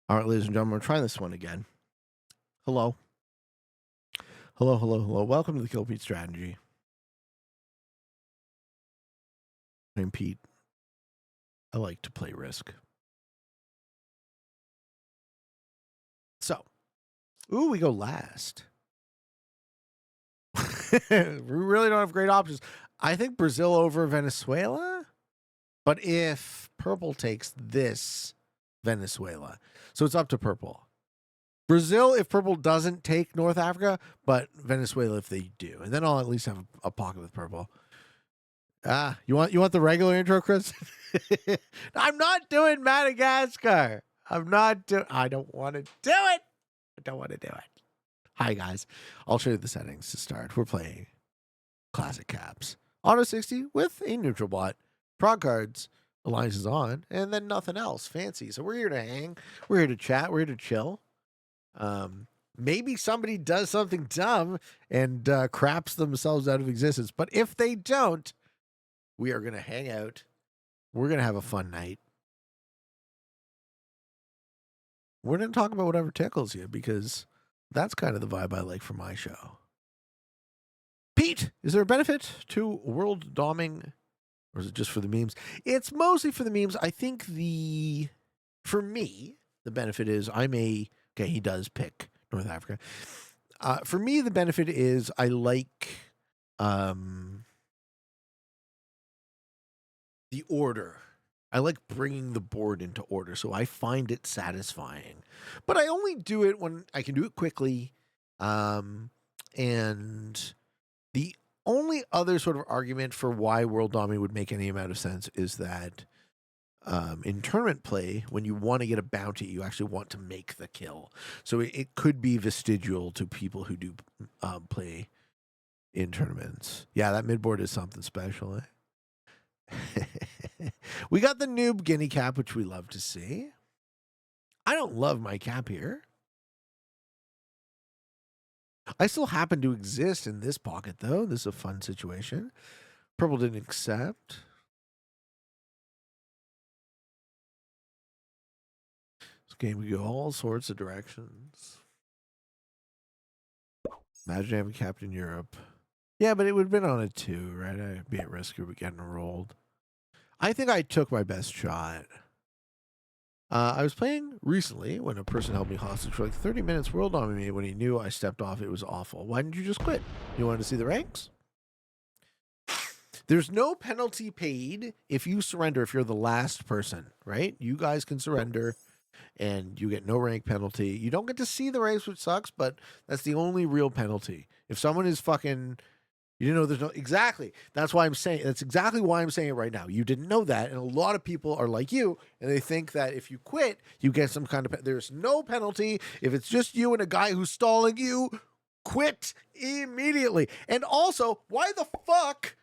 All right, ladies and gentlemen, we're trying this one again. Hello. Hello, hello, hello. Welcome to the Kill Pete Strategy. I'm Pete. I like to play Risk. So, we go last. We really don't have great options. I think Brazil over Venezuela. But if purple takes this, Venezuela. So it's up to purple. Brazil if purple doesn't take North Africa, but Venezuela if they do. And then I'll at least have a pocket with purple. You want the regular intro, Chris? I'm not doing Madagascar. I don't want to do it. I don't want to do it. Hi, guys. I'll show you the settings to start. We're playing Classic Caps. Auto 60 with a neutral bot. Prog cards. Alliance is on. And then nothing else. Fancy. So we're here to hang. We're here to chat. We're here to chill. Maybe somebody does something dumb and craps themselves out of existence. But if they don't, we are going to hang out. We're going to have a fun night. We're going to talk about whatever tickles you because that's kind of the vibe I like for my show. Pete, is there a benefit to world doming, or is it just for the memes? It's mostly for the memes. I think for me, the benefit is he does pick North Africa. For me, the benefit is I like the order. I like bringing the board into order, so I find it satisfying. But I only do it when I can do it quickly. And the only other sort of argument for why World Domi would make any amount of sense is that in tournament play, when you want to get a bounty, you actually want to make the kill. So it could be vestigial to people who do play in tournaments. Yeah, that midboard is something special, eh? We got the noob guinea cap, which we love to see. I don't love my cap here. I still happen to exist in this pocket, though. This is a fun situation. Purple didn't accept. This game could go all sorts of directions. Imagine having Captain Europe. Yeah, but it would have been on a 2, right? I'd be at risk of getting rolled. I think I took my best shot. I was playing recently when a person held me hostage for like 30 minutes, world on me. When he knew I stepped off, it was awful. Why didn't you just quit? You wanted to see the ranks? There's no penalty paid if you surrender, if you're the last person, right? You guys can surrender and you get no rank penalty. You don't get to see the ranks, which sucks, but that's the only real penalty. If someone is fucking... You didn't know there's no... Exactly. That's why I'm saying... That's exactly why I'm saying it right now. You didn't know that, and a lot of people are like you, and they think that if you quit, you get some kind of... There's no penalty. If it's just you and a guy who's stalling you, quit immediately. And also, why the fuck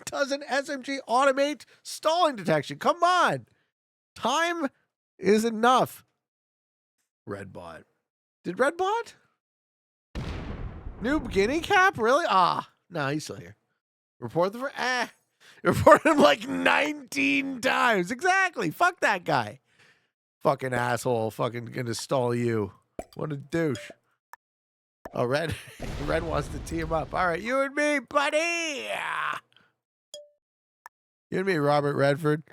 doesn't SMG automate stalling detection? Come on. Time is enough. Red bot. Did red bot? Noob guinea cap? Really? No, he's still here. Report report him like 19 times. Exactly. Fuck that guy. Fucking asshole. Fucking gonna stall you. What a douche. Oh, Red wants to team up. All right, you and me, buddy. You and me, Robert Redford.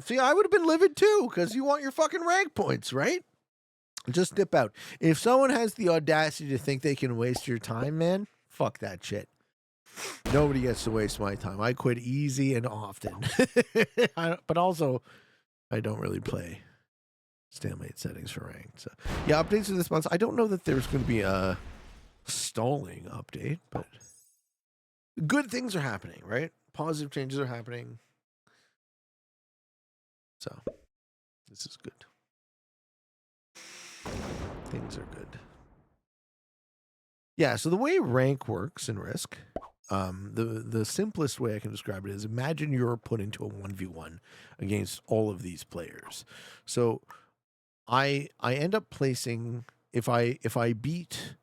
See, I would have been livid too, because you want your fucking rank points, right? Just dip out. If someone has the audacity to think they can waste your time, man, fuck that shit. Nobody gets to waste my time. I quit easy and often. But also, I don't really play stalemate settings for ranked. So, yeah, updates for this month. I don't know that there's going to be a stalling update, but good things are happening, right? Positive changes are happening. So, this is good. Things are good. Yeah, so the way rank works in Risk, the simplest way I can describe it is imagine you're put into a 1v1 against all of these players. So I end up placing, if I beat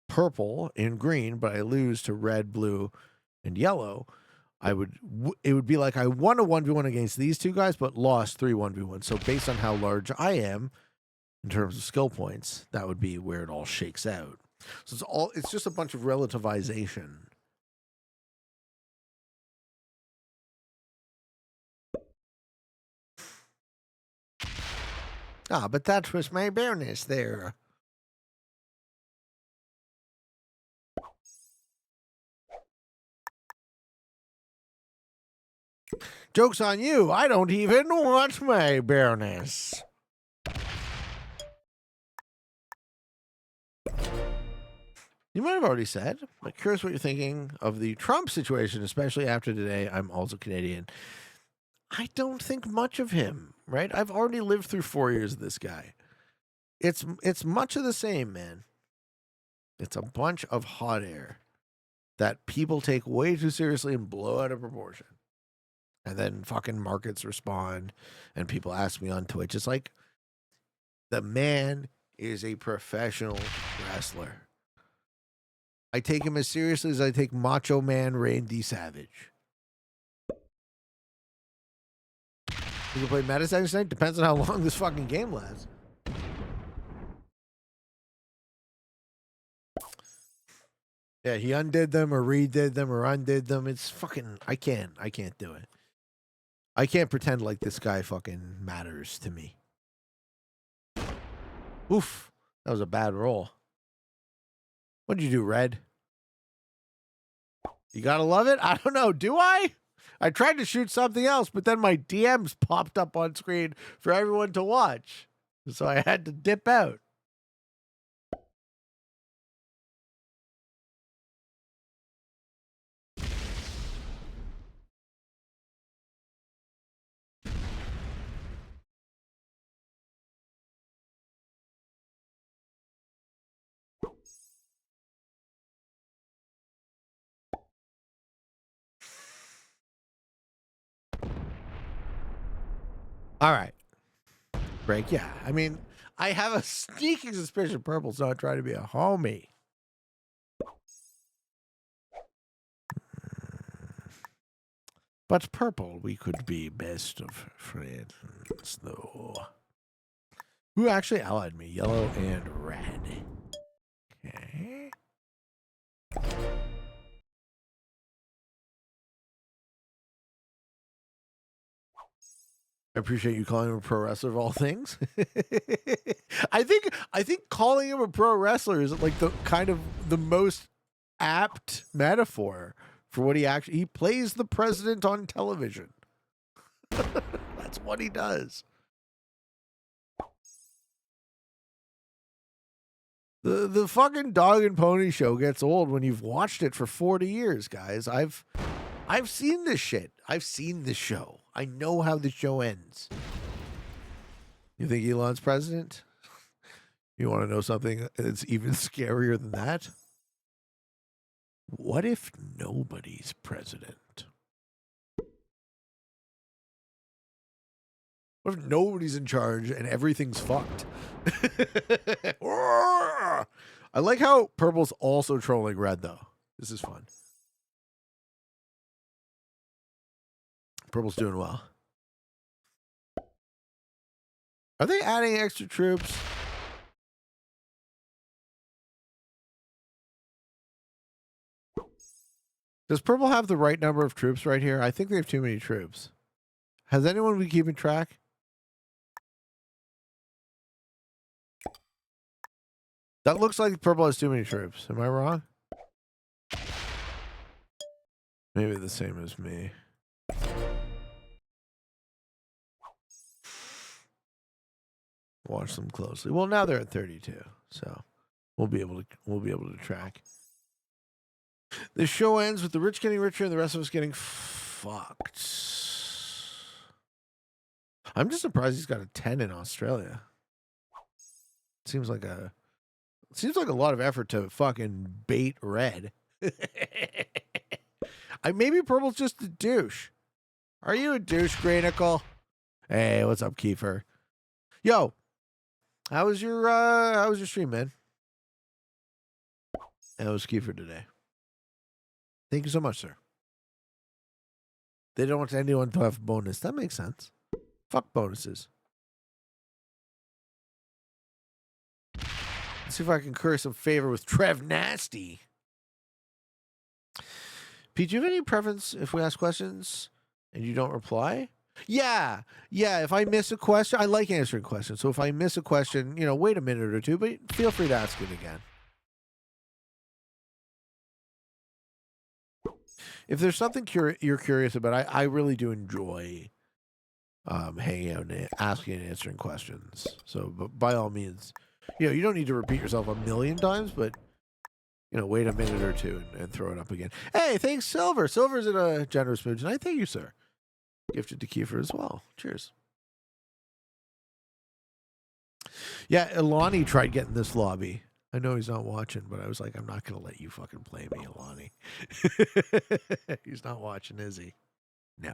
purple and green, but I lose to red, blue, and yellow, it would be like I won a 1v1 against these two guys, but lost 3 1v1. So based on how large I am in terms of skill points, that would be where it all shakes out. So it's just a bunch of relativization. Ah, but that was my bonus there. Joke's on you. I don't even want my bonus. You might have already said, but curious what you're thinking of the Trump situation, especially after today. I'm also Canadian. I don't think much of him, right? I've already lived through 4 years of this guy. It's much of the same, man. It's a bunch of hot air that people take way too seriously and blow out of proportion. And then fucking markets respond and people ask me on Twitch. It's like, the man is a professional wrestler. I take him as seriously as I take Macho Man Randy Savage. You can play Meta Seconds tonight? Depends on how long this fucking game lasts. Yeah, he undid them or redid them or undid them. It's fucking, I can't do it. I can't pretend like this guy fucking matters to me. Oof, that was a bad roll. What'd you do, Red? You gotta love it? I don't know, do I? I tried to shoot something else, but then my DMs popped up on screen for everyone to watch. So I had to dip out. All right. Break, yeah. I mean, I have a sneaking suspicion Purple's not trying to be a homie. But Purple, we could be best of friends, though. Who actually allied me? Yellow and red. Okay. I appreciate you calling him a pro wrestler of all things. I think calling him a pro wrestler is like the kind of the most apt metaphor for what he plays the president on television. That's what he does. The fucking dog and pony show gets old when you've watched it for 40 years, guys. I've seen this shit. I've seen this show. I know how the show ends. You think Elon's president? You want to know something that's even scarier than that? What if nobody's president? What if nobody's in charge and everything's fucked? I like how Purple's also trolling Red, though. This is fun. Purple's doing well. Are they adding extra troops? Does Purple have the right number of troops right here? I think they have too many troops. Has anyone been keeping track? That looks like Purple has too many troops. Am I wrong? Maybe the same as me. Watch them closely. Well, now they're at 32, so we'll be able to track. The show ends with the rich getting richer and the rest of us getting fucked. I'm just surprised he's got a 10 in Australia. Seems like a lot of effort to fucking bait Red. Maybe Purple's just a douche. Are you a douche, Granicle? Hey, what's up, Kiefer? Yo, how was your stream, man? How was Kiefer today? Thank you so much, sir. They don't want anyone to have a bonus. That makes sense. Fuck bonuses. Let's see if I can curry some favor with Trev Nasty. Pete, do you have any preference if we ask questions and you don't reply? Yeah. If I miss a question, I like answering questions. So if I miss a question, wait a minute or two, but feel free to ask it again. If there's something you're curious about, I really do enjoy hanging out and asking and answering questions. So, but by all means, you don't need to repeat yourself a million times, but wait a minute or two and throw it up again. Hey, thanks, Silver. Silver's in a generous mood tonight. Thank you, sir. Gifted to Kiefer as well. Cheers. Yeah, Ilani tried getting this lobby. I know he's not watching, but I was like, I'm not going to let you fucking play me, Ilani. He's not watching, is he? No.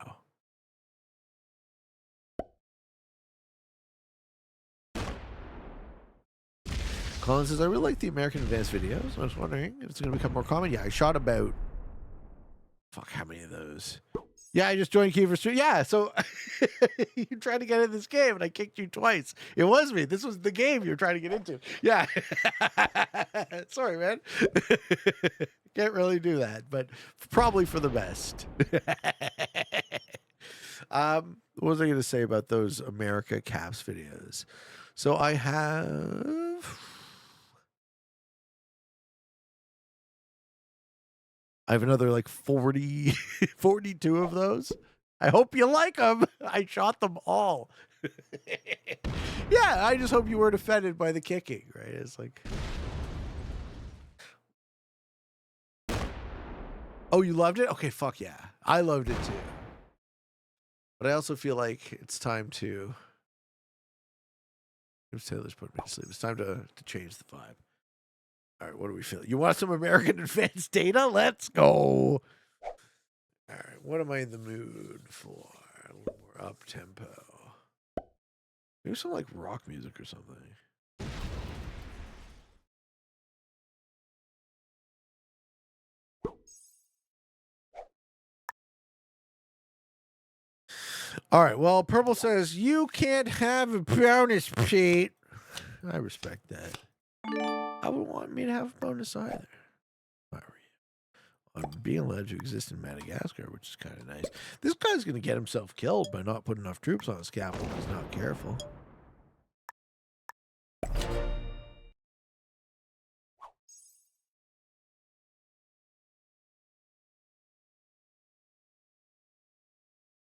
Colin says, I really like the American Advanced videos. I was wondering if it's going to become more common. Yeah, I shot about... Fuck, how many of those? Yeah, I just joined Kiefer Street. Yeah, so you tried to get in this game, and I kicked you twice. It was me. This was the game you were trying to get into. Yeah. Sorry, man. Can't really do that, but probably for the best. What was I going to say about those America Caps videos? So I have... I have another like 42 of those. I hope you like them. I shot them all. Yeah, I just hope you weren't offended by the kicking, right? It's like... Oh, you loved it? Okay, fuck yeah. I loved it too. But I also feel like it's time to... Taylor's put me to sleep. It's time to change the vibe. All right, what do we feel? You want some American Advanced data? Let's go. All right, what am I in the mood for? A little more up-tempo. Maybe some like rock music or something. All right, well, Purple says, you can't have a bonus, Pete. I respect that. I wouldn't want me to have a bonus either. I'm being allowed to exist in Madagascar, which is kind of nice. This guy's going to get himself killed by not putting enough troops on his capital if he's not careful.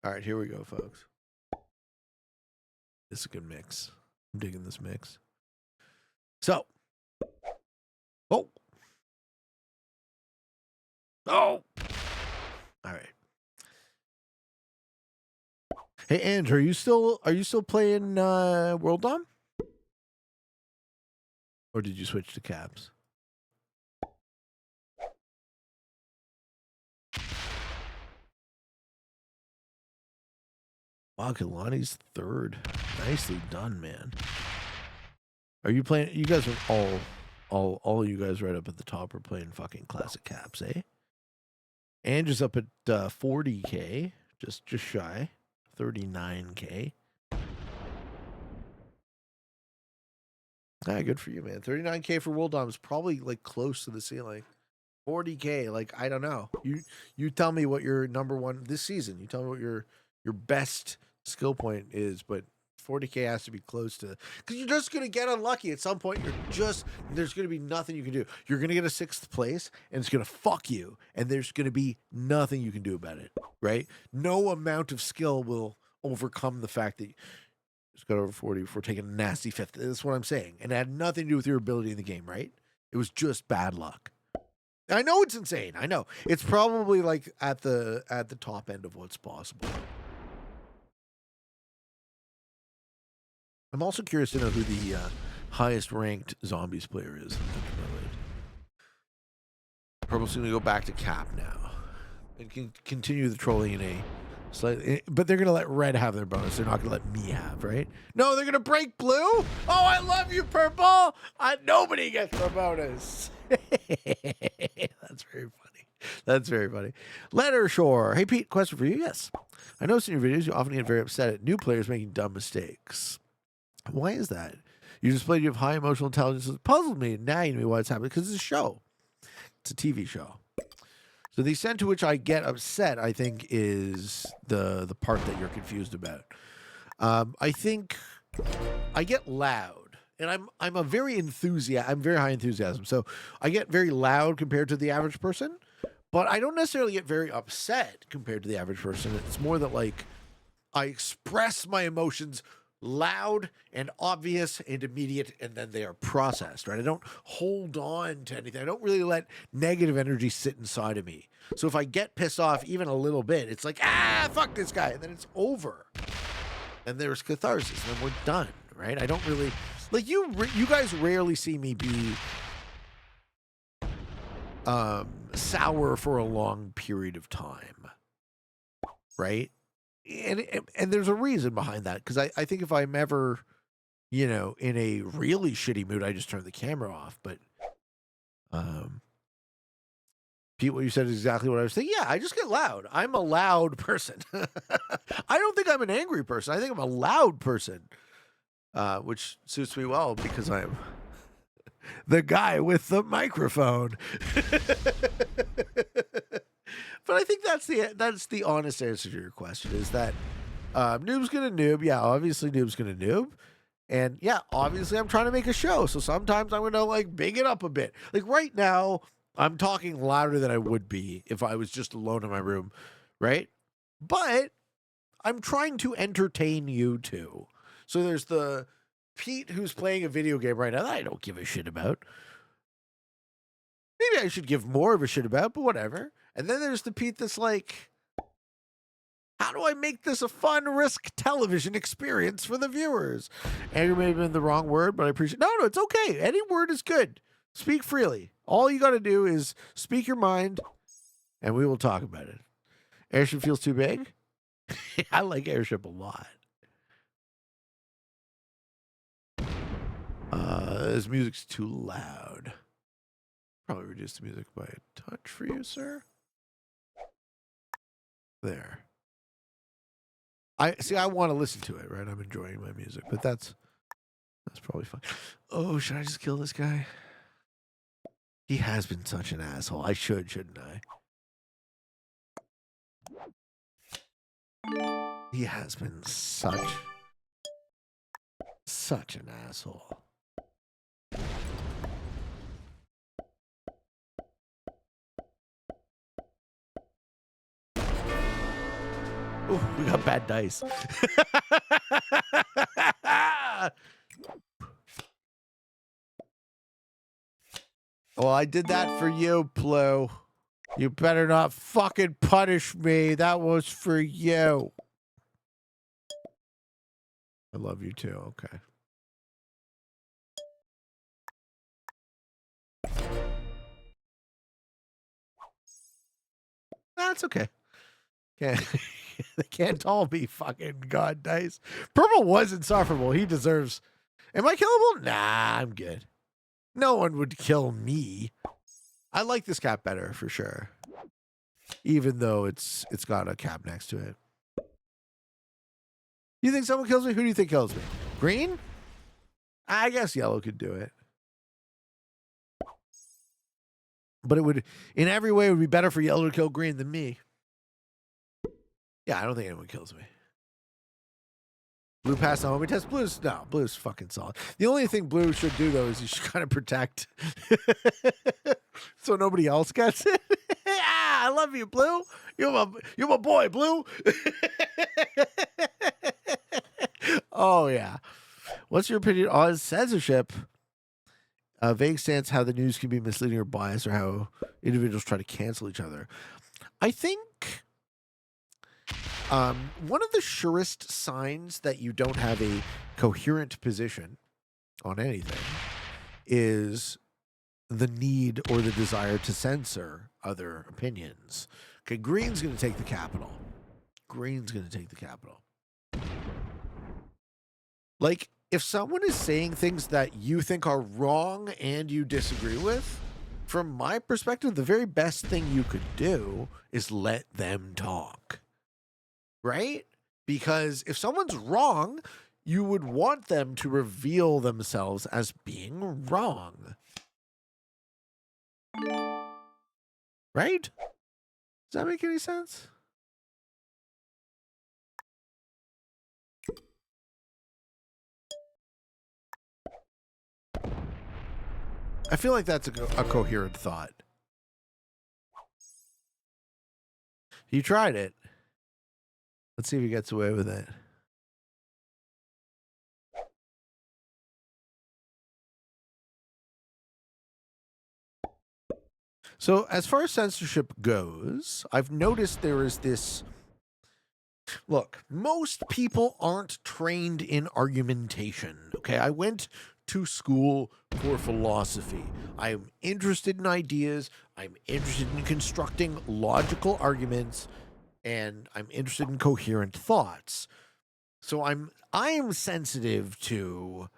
All right, here we go, folks. This is a good mix. I'm digging this mix. So. Oh. Oh. All right. Hey, Andrew, are you still playing World Dom? Or did you switch to Caps? Wow, Kalani's third. Nicely done, man. Are you playing? You guys are all you guys right up at the top are playing fucking classic Caps, eh? Andrew's up at 40K, just shy, 39K. Ah, good for you, man. 39K for World Dom is probably like close to the ceiling. 40K, like I don't know. You tell me what your number one this season. You tell me what your best skill point is, but 40K has to be close to, because you're just gonna get unlucky at some point. There's gonna be nothing you can do. You're gonna get a 6th place, and it's gonna fuck you, and there's gonna be nothing you can do about it, right? No amount of skill will overcome the fact that you just got over 40 before taking a nasty 5th. That's what I'm saying, and it had nothing to do with your ability in the game, right? It was just bad luck. I know it's insane. I know it's probably like at the top end of what's possible. I'm also curious to know who the highest ranked zombies player is. Purple's going to go back to Cap now and can continue the trolling in a slightly, but they're going to let Red have their bonus. They're not going to let me have, right? No, they're going to break Blue. Oh, I love you, Purple. Nobody gets the bonus. That's very funny. That's very funny. Letter Shore. Hey, Pete, question for you. Yes. I noticed in your videos you often get very upset at new players making dumb mistakes. Why is that? You displayed you have high emotional intelligence. It puzzled me and nagging me why it's happening because it's a show. It's a TV show. So the extent to which I get upset, I think, is the part that you're confused about. I think I get loud. And I'm a very I'm very high enthusiasm. So I get very loud compared to the average person, but I don't necessarily get very upset compared to the average person. It's more that like I express my emotions loud and obvious and immediate, and then they are processed, right? I don't hold on to anything. I don't really let negative energy sit inside of me. So if I get pissed off even a little bit, it's like, fuck this guy. And then it's over. And there's catharsis, and then we're done, right? I don't really... Like, you guys rarely see me be sour for a long period of time, right? And there's a reason behind that, because I think if I'm ever, in a really shitty mood, I just turn the camera off. But, Pete, what you said is exactly what I was thinking. Yeah, I just get loud. I'm a loud person. I don't think I'm an angry person. I think I'm a loud person. Which suits me well because I'm the guy with the microphone. But I think that's the honest answer to your question, is that noob's gonna noob. Yeah, obviously noob's gonna noob. And yeah, obviously I'm trying to make a show. So sometimes I'm gonna like big it up a bit. Like right now, I'm talking louder than I would be if I was just alone in my room, right? But I'm trying to entertain you too. So there's the Pete who's playing a video game right now that I don't give a shit about. Maybe I should give more of a shit about, but whatever. And then there's the Pete that's like, how do I make this a fun risk television experience for the viewers? Anger may have been the wrong word, but I appreciate... No, it's okay. Any word is good. Speak freely. All you got to do is speak your mind, and we will talk about it. Airship feels too big? I like Airship a lot. This music's too loud. Probably reduce the music by a touch for you, sir. There. I want to listen to it, right? I'm enjoying my music, but that's probably fine. Oh, should I just kill this guy? He has been such an asshole. I shouldn't I? He has been such an asshole. Ooh, we got bad dice. Well, I did that for you, Blue. You better not fucking punish me. That was for you. I love you too. Okay. That's okay. They can't all be fucking god dice. Purple was insufferable. He deserves... Am I killable? Nah, I'm good. No one would kill me. I like this cap better, for sure. Even though it's got a cap next to it. You think someone kills me? Who do you think kills me? Green? I guess yellow could do it. But it would... In every way, it would be better for yellow to kill green than me. Yeah, I don't think anyone kills me. Blue passed the homie test. Blue's fucking solid. The only thing Blue should do, though, is you should kind of protect so nobody else gets it. I love you, Blue. You're my boy, Blue. Oh, yeah. What's your opinion on censorship? Vague stance how the news can be misleading or biased, or how individuals try to cancel each other. I think... one of the surest signs that you don't have a coherent position on anything is the need or the desire to censor other opinions. Okay, Green's going to take the Capitol. Like, if someone is saying things that you think are wrong and you disagree with, from my perspective, the very best thing you could do is let them talk. Right? Because if someone's wrong, you would want them to reveal themselves as being wrong. Right? Does that make any sense? I feel like that's a coherent thought. You tried it. Let's see if he gets away with it. So as far as censorship goes, I've noticed there is this... Look, most people aren't trained in argumentation, okay? I went to school for philosophy. I'm interested in ideas. I'm interested in constructing logical arguments, and I'm interested in coherent thoughts. So I am sensitive to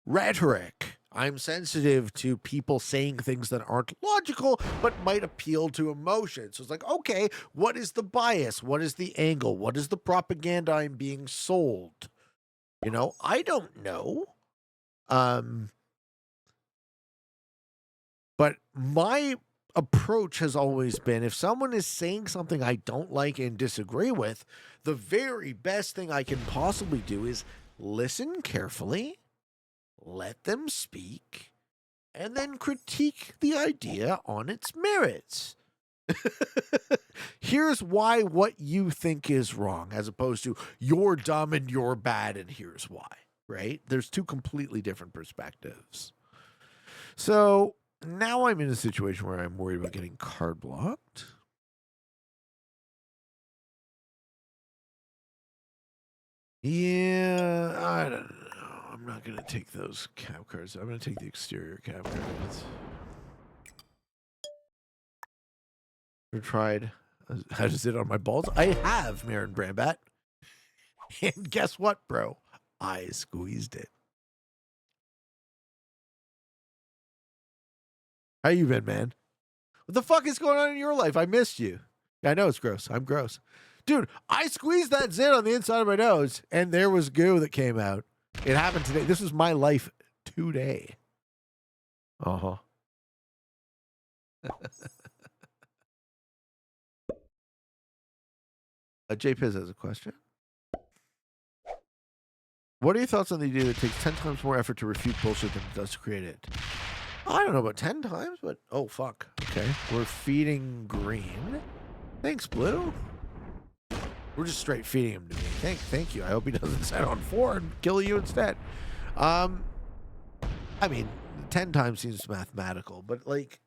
rhetoric. I'm sensitive to people saying things that aren't logical but might appeal to emotion. So it's like, okay, what is the bias? What is the angle? What is the propaganda I'm being sold? You know, I don't know. But my approach has always been, if someone is saying something I don't like and disagree with, the very best thing I can possibly do is listen carefully, let them speak, and then critique the idea on its merits. Here's why what you think is wrong, as opposed to you're dumb and you're bad and here's why, right? There's two completely different perspectives. So now I'm in a situation where I'm worried about getting card blocked. Yeah, I don't know. I'm not going to take those cap cards. I'm going to take the exterior cap cards. Ever tried how to sit on my balls? I have, Marin Brambat. And guess what, bro? I squeezed it. How you been, man? What the fuck is going on in your life? I missed you. I know it's gross. I'm gross. Dude, I squeezed that zit on the inside of my nose, and there was goo that came out. It happened today. This was my life today. Uh-huh. J Piz has a question. What are your thoughts on the idea that it takes 10 times more effort to refute bullshit than it does to create it? I don't know about 10 times, but oh, fuck. Okay. We're feeding green. Thanks, Blue. We're just straight feeding him to me. Thank you. I hope he doesn't set on 4 and kill you instead. I mean, 10 times seems mathematical, but like...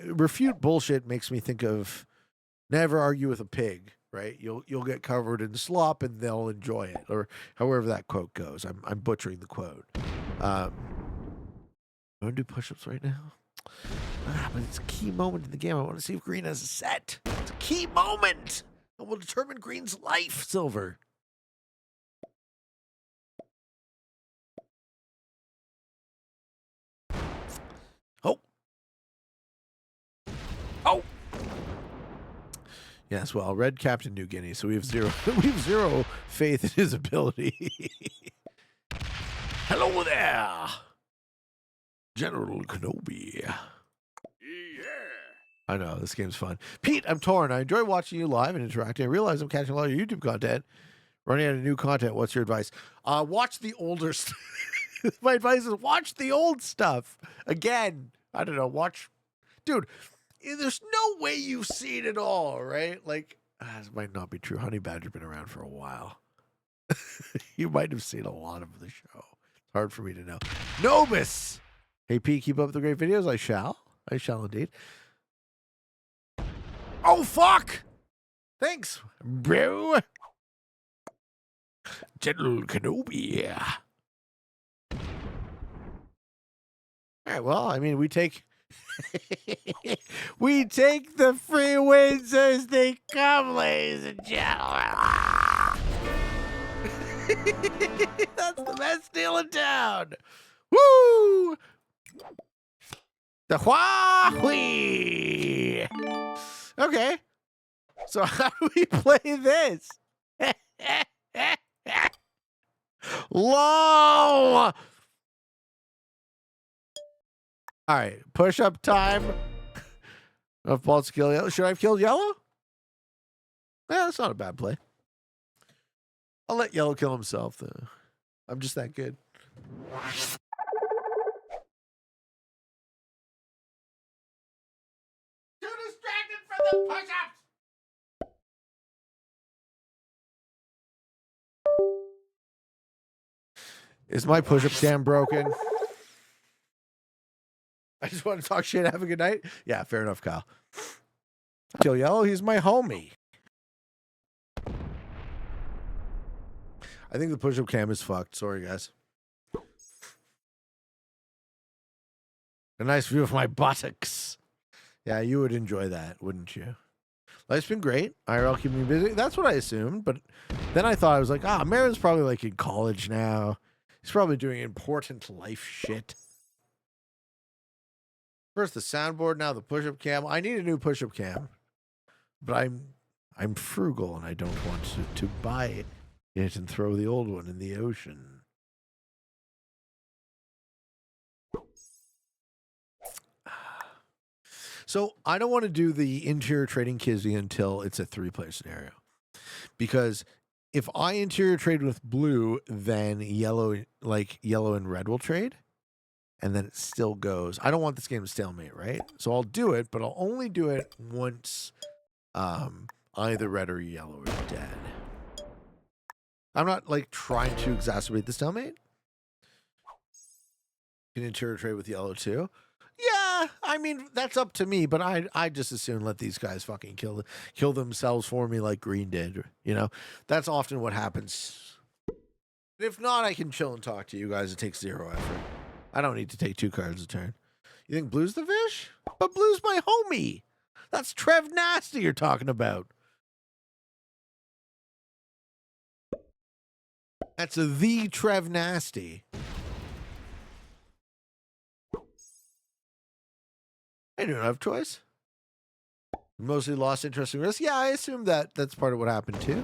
refute bullshit makes me think of never argue with a pig, right? You'll get covered in slop and they'll enjoy it, or however that quote goes. I'm butchering the quote. I'm gonna do push-ups right now. But it's a key moment in the game. I want to see if green has a set. It's a key moment that will determine green's life. Silver. Oh. Oh. Yes, well, red Captain New Guinea, so we have zero faith in his ability. Hello there, General Kenobi. Yeah. I know, this game's fun. Pete, I'm torn. I enjoy watching you live and interacting. I realize I'm catching a lot of your YouTube content. Running out of new content. What's your advice? Watch the older stuff. My advice is watch the old stuff. Again, I don't know, watch... Dude, there's no way you've seen it all, right? Like, this might not be true. Honey Badger's been around for a while. You might have seen a lot of the show. It's hard for me to know. Nobis! Hey, Pete, keep up the great videos. I shall. I shall indeed. Oh, fuck! Thanks, bro. General Kenobi. All right, well, I mean, we take... we take the free wins as they come, ladies and gentlemen. That's the best deal in town. Woo! The Huawei. Okay. So how do we play this? Low. All right. Push up time. Of Paul's kill yellow. Should I have killed yellow? Yeah, that's not a bad play. I'll let yellow kill himself though. I'm just that good. Too distracted from the push-ups. Is my push-up cam broken? I just want to talk shit. Have a good night. Yeah, fair enough, Kyle. Kill yellow. He's my homie. I think the push-up cam is fucked. Sorry, guys. A nice view of my buttocks. Yeah, you would enjoy that, wouldn't you? Life's been great. IRL keeping me busy. That's what I assumed. But then I thought, I was like, Marin's probably like in college now. He's probably doing important life shit. First the soundboard, now the push-up cam. I need a new push-up cam. But I'm frugal and I don't want to buy it and throw the old one in the ocean. So I don't want to do the interior trading Kizzy until it's a 3-player scenario. Because if I interior trade with blue, then yellow and red will trade. And then it still goes. I don't want this game to stalemate, right? So I'll do it, but I'll only do it once either red or yellow are dead. I'm not like trying to exacerbate the stalemate. You can interior trade with yellow too. Yeah, I mean that's up to me, but I just as soon let these guys fucking kill themselves for me like green did. You know, that's often what happens. If not, I can chill and talk to you guys. It takes 0 effort. I don't need to take 2 cards a turn. You think blue's the fish? But blue's my homie. That's Trev Nasty you're talking about. That's the Trev Nasty. I don't have choice. Mostly lost interest in risk. Yeah, I assume that's part of what happened too.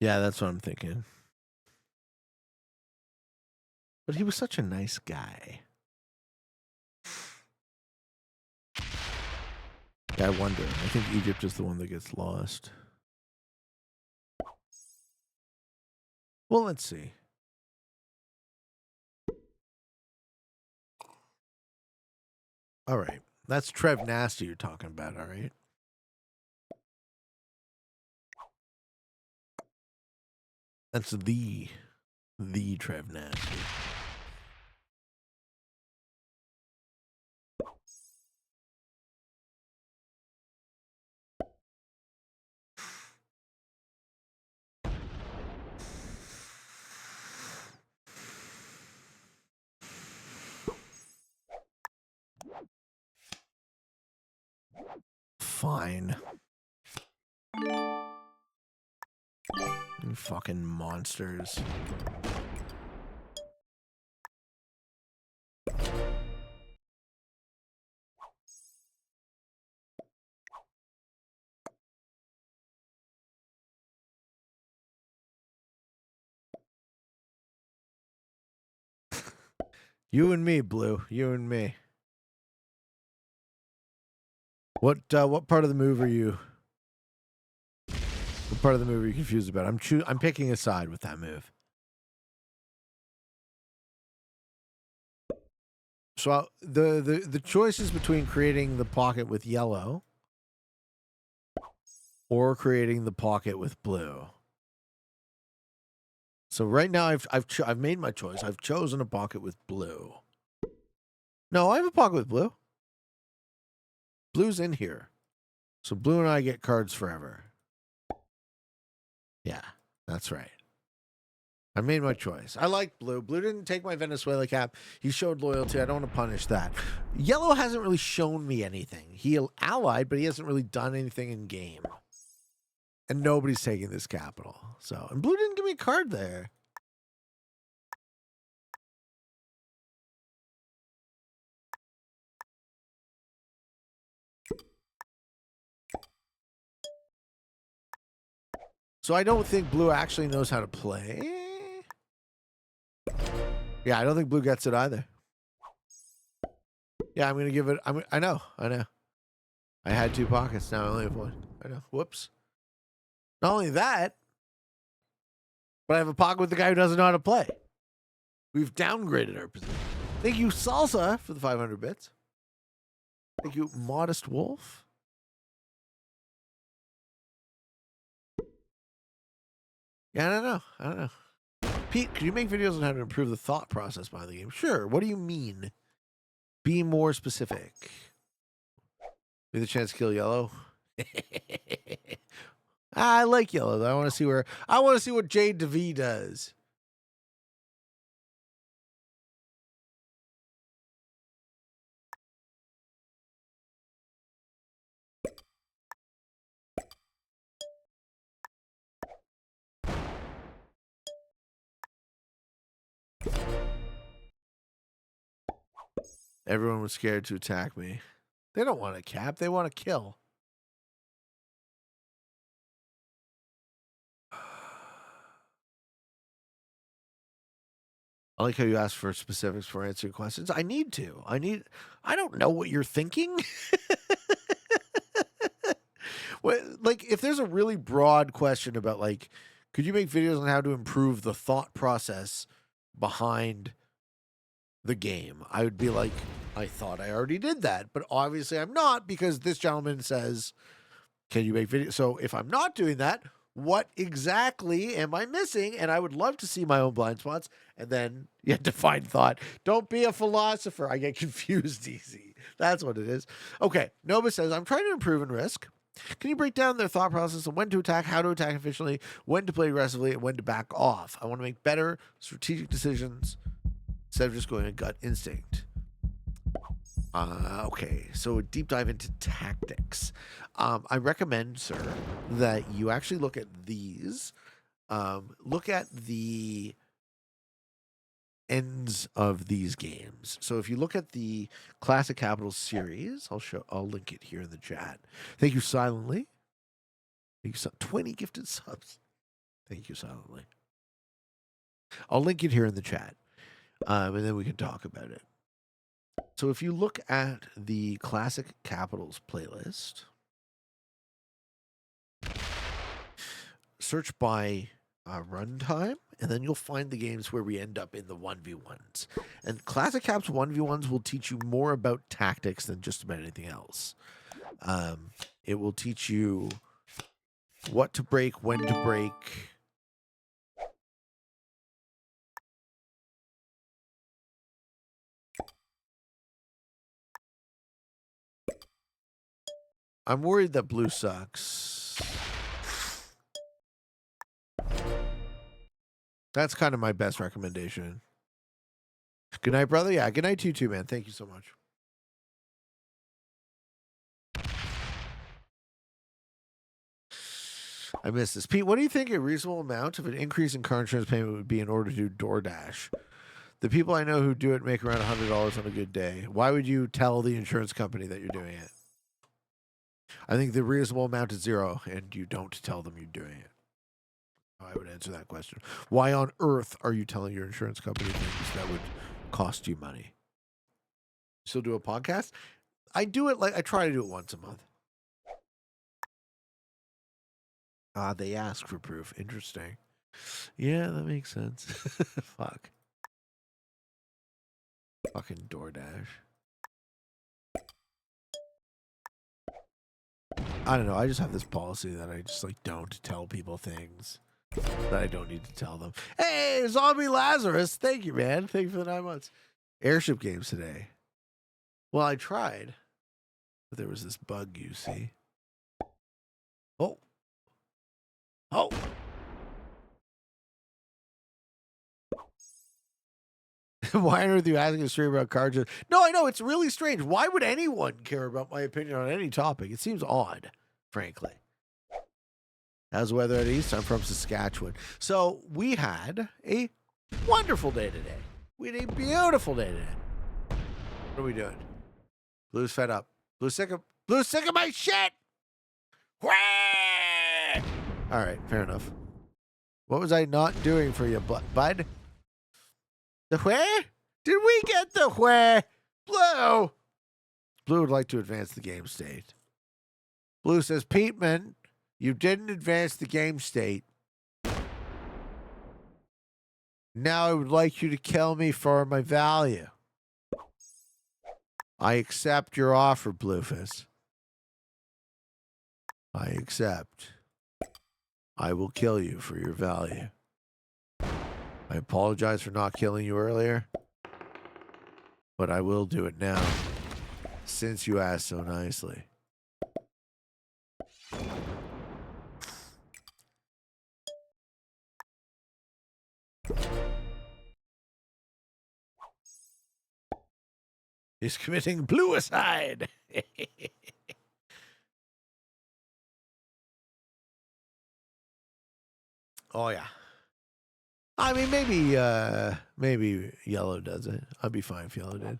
Yeah, that's what I'm thinking. But he was such a nice guy. I wonder. I think Egypt is the one that gets lost. Well, let's see. All right. That's Trev Nasty you're talking about, all right? That's the Trev Nasty. Fine. You fucking monsters. You and me, Blue. You and me. What part of the move are you? What part of the move are you confused about? I'm picking a side with that move. So the choice is between creating the pocket with yellow or creating the pocket with blue. So right now I've made my choice. I've chosen a pocket with blue. No, I have a pocket with blue. Blue's in here. So blue and I get cards forever. Yeah, that's right. I made my choice. I like blue. Blue didn't take my Venezuela cap. He showed loyalty. I don't want to punish that. Yellow hasn't really shown me anything. He allied, but he hasn't really done anything in game. And nobody's taking this capital. So, and blue didn't give me a card there. So I don't think blue actually knows how to play. Yeah, I don't think blue gets it either. Yeah, I'm going to give it. I know. I had 2 pockets. Now I only have 1. I know. Whoops. Not only that, but I have a pocket with the guy who doesn't know how to play. We've downgraded our position. Thank you, Salsa, for the 500 bits. Thank you, Modest Wolf. Yeah, I don't know. Pete, could you make videos on how to improve the thought process behind the game? Sure. What do you mean? Be more specific. Give the chance to kill yellow. I like yellow, though. I want to see what Jade DeVee does. Everyone was scared to attack me. They don't want to cap. They want to kill. I like how you ask for specifics for answering questions. I need to. I don't know what you're thinking. Like, if there's a really broad question about, like, could you make videos on how to improve the thought process behind the game? I would be like, I thought I already did that, but obviously I'm not, because this gentleman says, can you make videos? So if I'm not doing that, what exactly am I missing? And I would love to see my own blind spots. And then you have to find thought. Don't be a philosopher. I get confused easy. That's what it is. Okay. Nova says, I'm trying to improve in Risk. Can you break down their thought process of when to attack, how to attack efficiently, when to play aggressively, and when to back off? I want to make better strategic decisions instead of just going a gut instinct. Okay, so a deep dive into tactics. I recommend, sir, that you actually look at these. Look at the ends of these games. So if you look at the Classic Capitals series, I'll link it here in the chat. Thank you, Silently. Thank you, 20 gifted subs. Thank you, Silently. I'll link it here in the chat, and then we can talk about it. So if you look at the Classic Capitals playlist, search by runtime, and then you'll find the games where we end up in the 1v1s. And Classic Caps 1v1s will teach you more about tactics than just about anything else. It will teach you what to break, when to break. I'm worried that blue sucks. That's kind of my best recommendation. Good night, brother. Yeah, good night to you too, man. Thank you so much. I missed this. Pete, what do you think a reasonable amount of an increase in car insurance payment would be in order to do DoorDash? The people I know who do it make around $100 on a good day. Why would you tell the insurance company that you're doing it? I think the reasonable amount is 0, and you don't tell them you're doing it. I would answer that question. Why on earth are you telling your insurance company things that would cost you money? Still do a podcast? I do it I try to do it once a month. They ask for proof. Interesting. Yeah, that makes sense. Fuck. Fucking DoorDash. I don't know. I just have this policy that I just like don't tell people things that I don't need to tell them. Hey, Zombie Lazarus. Thank you, man. Thank you for the 9 months. Airship games today. Well, I tried, but there was this bug, you see. Oh. Oh. Why on earth are you asking a streamer about cards? No, I know. It's really strange. Why would anyone care about my opinion on any topic? It seems odd, frankly. How's the weather at East? I'm from Saskatchewan. So we had a wonderful day today. We had a beautiful day today. What are we doing? Blue's fed up. Blue's sick of my shit. Whee! All right, fair enough. What was I not doing for you, bud? The where? Did we get the where? Blue! Blue would like to advance the game state. Blue says, Peteman, you didn't advance the game state. Now I would like you to kill me for my value. I accept your offer, Bluefus. I accept. I will kill you for your value. I apologize for not killing you earlier, but I will do it now, since you asked so nicely. He's committing bluicide. Oh, yeah. I mean, maybe Yellow does it. I'd be fine if Yellow did.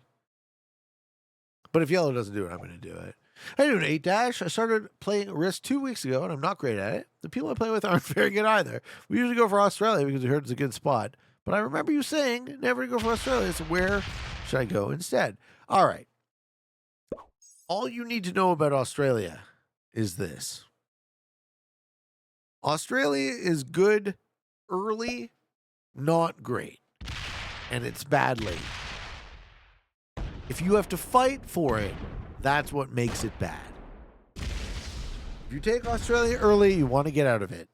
But if Yellow doesn't do it, I'm going to do it. I do an 8-dash. I started playing Risk 2 weeks ago, and I'm not great at it. The people I play with aren't very good either. We usually go for Australia because we heard it's a good spot. But I remember you saying never to go for Australia. So where should I go instead? All right. All you need to know about Australia is this. Australia is good early, not great. And it's bad late. If you have to fight for it, that's what makes it bad. If you take Australia early, you want to get out of it.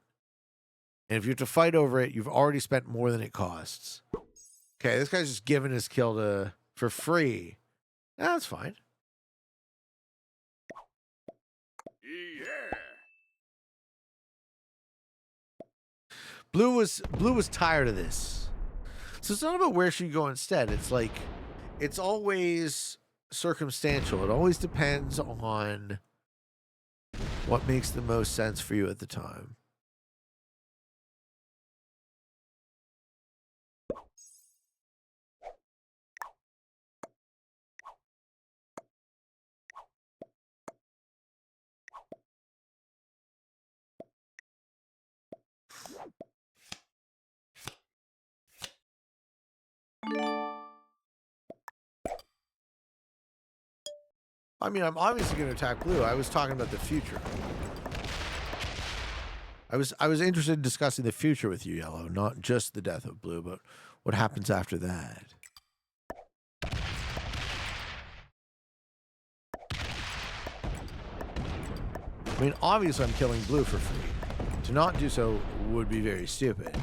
And if you have to fight over it, you've already spent more than it costs. Okay, this guy's just giving his kill for free. That's fine. Yeah. Blue was tired of this. So it's not about where she go instead. It's like, it's always circumstantial. It always depends on what makes the most sense for you at the time. I mean, I'm obviously going to attack blue. I was talking about the future. I was interested in discussing the future with you, Yellow, not just the death of blue, but what happens after that. I mean, obviously I'm killing blue for free. To not do so would be very stupid.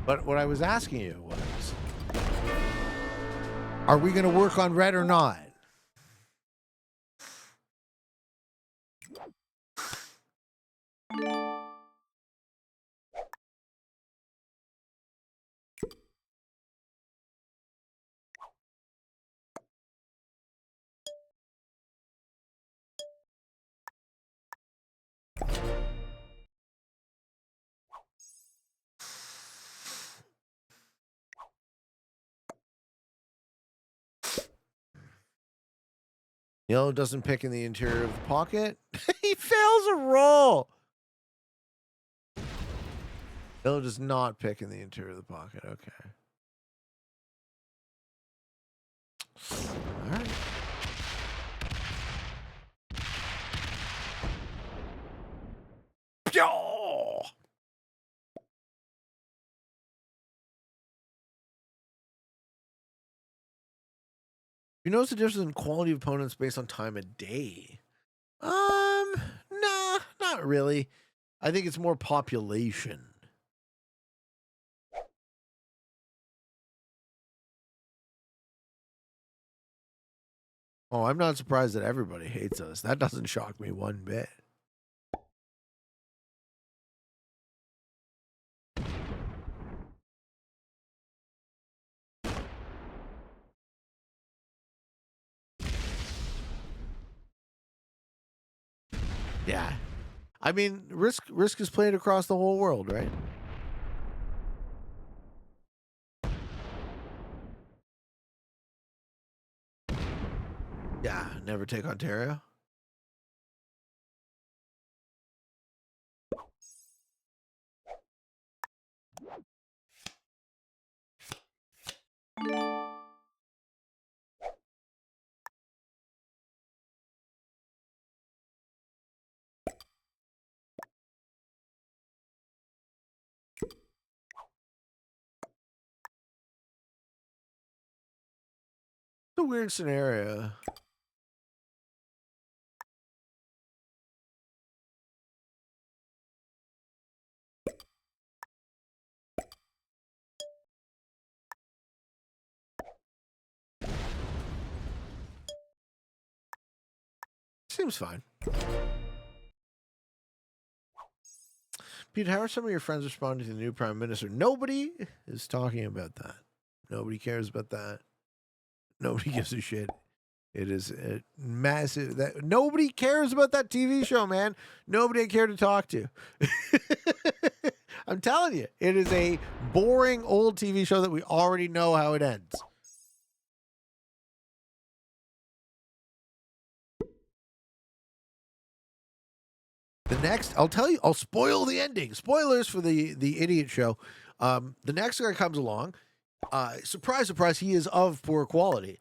But what I was asking you was, are we going to work on red or not? Yellow doesn't pick in the interior of the pocket. He fails a roll. Yellow does not pick in the interior of the pocket. Okay. All right. You notice the difference in quality of opponents based on time of day? Nah, Not really. I think it's more population. Oh, I'm not surprised that everybody hates us. That doesn't shock me one bit. Yeah. I mean, Risk is played across the whole world, right? Yeah, never take Ontario. It's a weird scenario. Seems fine. Pete, how are some of your friends responding to the new prime minister? Nobody is talking about that. Nobody cares about that. Nobody gives a shit. It is a massive that nobody cares about that TV show, man. Nobody I care to talk to. I'm telling you, it is a boring old TV show that we already know how it ends. The next, I'll tell you, I'll spoil the ending. Spoilers for the idiot show. The next guy comes along. Surprise, surprise, he is of poor quality.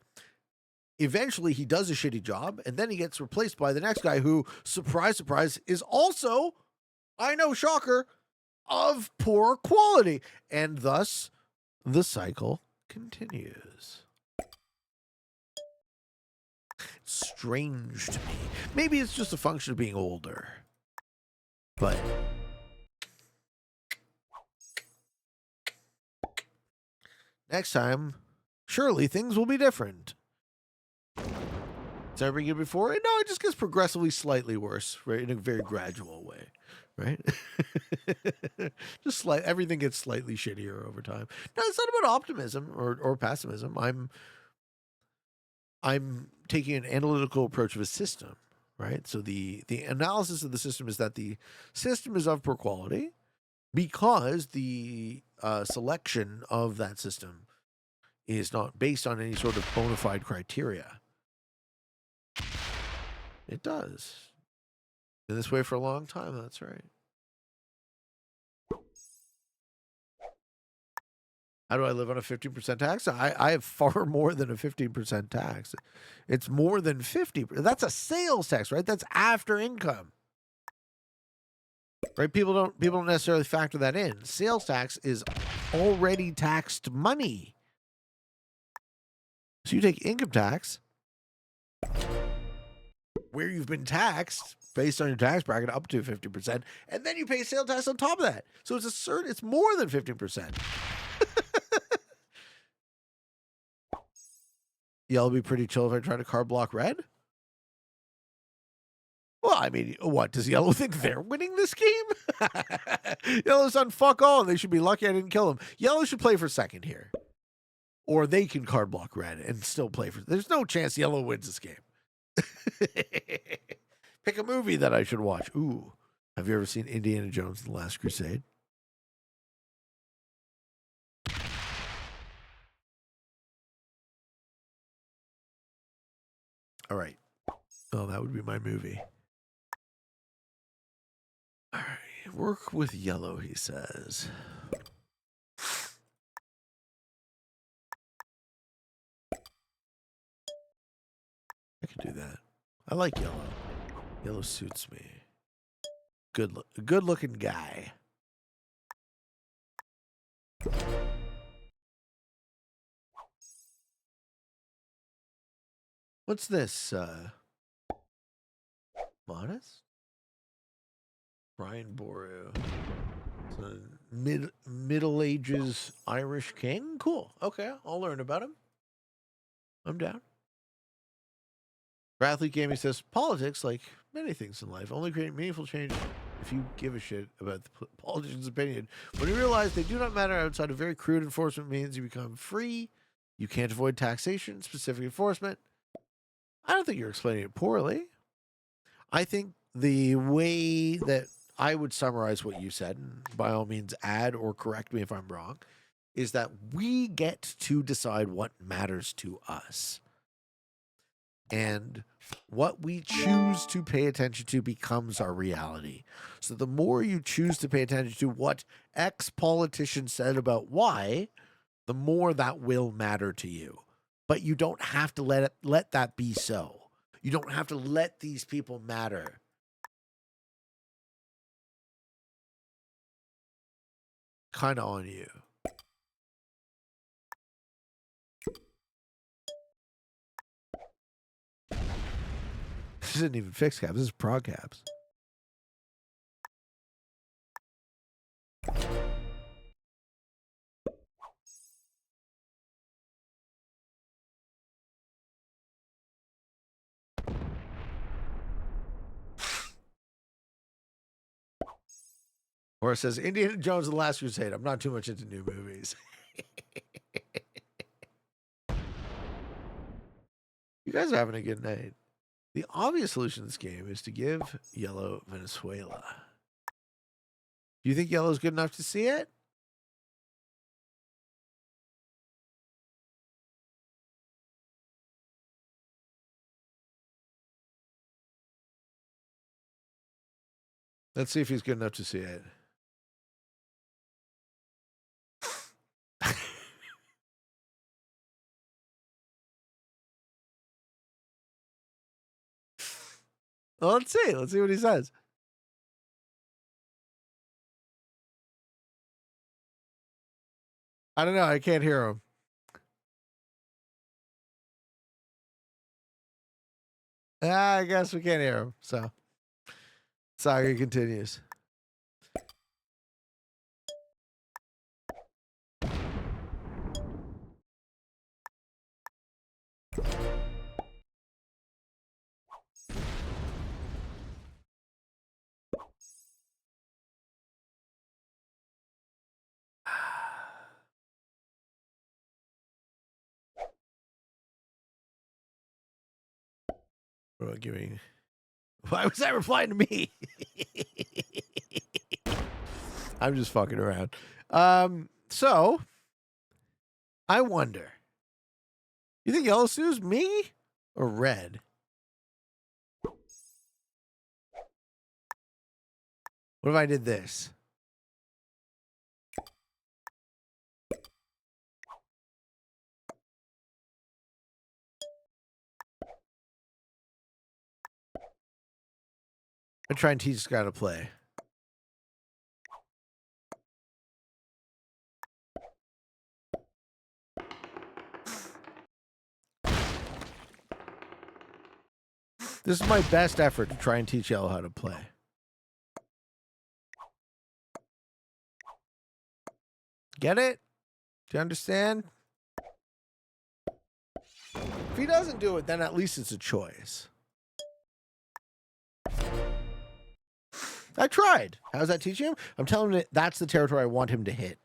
Eventually, he does a shitty job, and then he gets replaced by the next guy who, surprise, surprise, is also, I know, shocker, of poor quality. And thus, the cycle continues. Strange to me. Maybe it's just a function of being older. But next time, surely things will be different. Has that ever been good before? No, it just gets progressively slightly worse, right? In a very gradual way, right? Just everything gets slightly shittier over time. No, it's not about optimism or pessimism. I'm taking an analytical approach of a system, right? So the analysis of the system is that the system is of poor quality because the selection of that system is not based on any sort of bona fide criteria. It does. Been this way for a long time, that's right. How do I live on a 15% tax? I have far more than a 15% tax. It's more than 50. That's a sales tax, right? That's after income. Right? People don't necessarily factor that in. Sales tax is already taxed money. So you take income tax where you've been taxed based on your tax bracket up to 50%, and then you pay sales tax on top of that. So it's more than 15%. Yellow be pretty chill if I try to card block red? Well, I mean, what? Does Yellow think they're winning this game? Yellow's done fuck all, and they should be lucky I didn't kill him. Yellow should play for second here. Or they can card block red and still play for... There's no chance Yellow wins this game. Pick a movie that I should watch. Ooh. Have you ever seen Indiana Jones and the Last Crusade? All right. Oh, that would be my movie. All right. Work with Yellow, he says. I can do that. I like Yellow. Yellow suits me. Good looking guy. What's this? Modest? Brian Boru. It's a Middle Ages Irish king. Cool. Okay, I'll learn about him. I'm down. Bradley Gaming says politics, like many things in life, only create meaningful change if you give a shit about the politician's opinion. When you realize they do not matter outside of very crude enforcement means, you become free. You can't avoid taxation, specific enforcement. I don't think you're explaining it poorly. I think the way that I would summarize what you said, and by all means add or correct me if I'm wrong, is that we get to decide what matters to us. And what we choose to pay attention to becomes our reality. So the more you choose to pay attention to what X politician said about Y, the more that will matter to you. But you don't have to let that be so. You don't have to let these people matter. Kind of on you. This isn't even fixed caps. This is prog caps. Or it says Indiana Jones and the Last Crusade. I'm not too much into new movies. You guys are having a good night. The obvious solution to this game is to give Yellow Venezuela. Do you think Yellow's good enough to see it? Let's see if he's good enough to see it. Well, let's see. Let's see what he says. I don't know. I can't hear him. I guess we can't hear him. So, saga continues. What about giving? Why was that replying to me? I'm just fucking around. So I wonder. You think yellow sues me or red? What if I did this? I try and teach this guy to play. This is my best effort to try and teach yellow how to play. Get it? Do you understand? If he doesn't do it, then at least it's a choice. I tried. How's that teaching him? I'm telling him that that's the territory I want him to hit.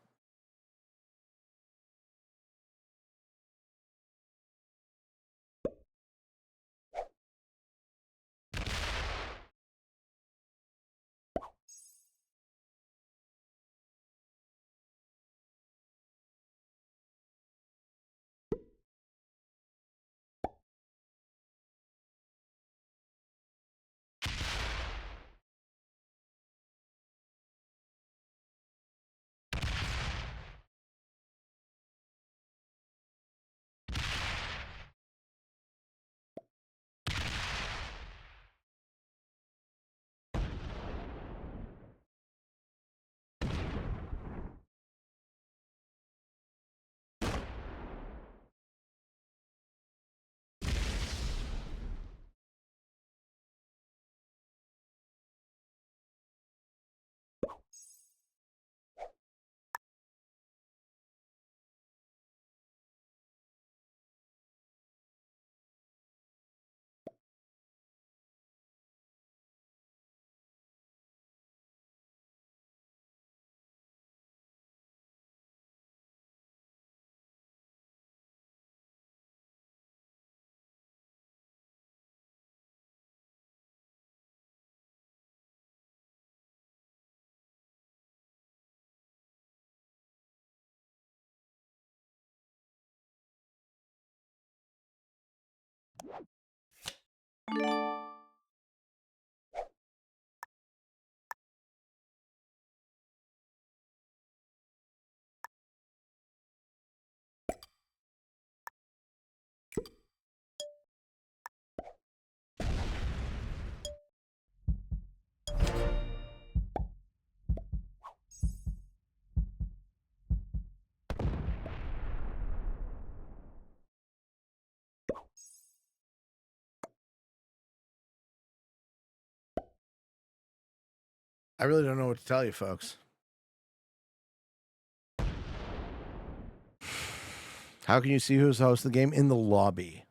I really don't know what to tell you, folks. How can you see who's hosting the game? In the lobby.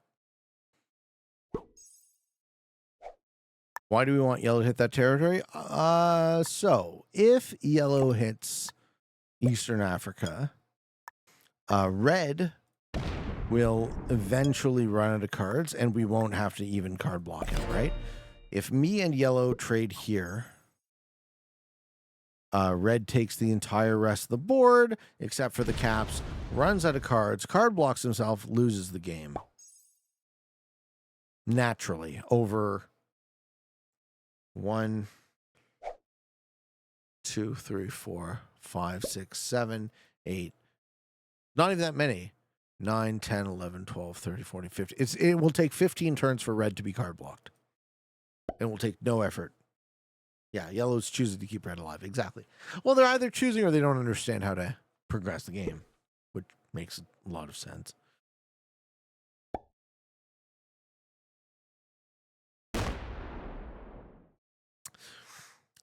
Why do we want yellow to hit that territory? So if yellow hits Eastern Africa, red will eventually run out of cards, and we won't have to even card block him, right? If me and yellow trade here, red takes the entire rest of the board, except for the caps, runs out of cards, card blocks himself, loses the game. Naturally, over 1, 2, 3, 4, 5, 6, 7, 8. Not even that many. 9, 10, 11, 12, 13, 14, 15. It will take 15 turns for red to be card blocked. It will take no effort. Yeah, yellow's choosing to keep red alive. Exactly. Well, they're either choosing or they don't understand how to progress the game, which makes a lot of sense.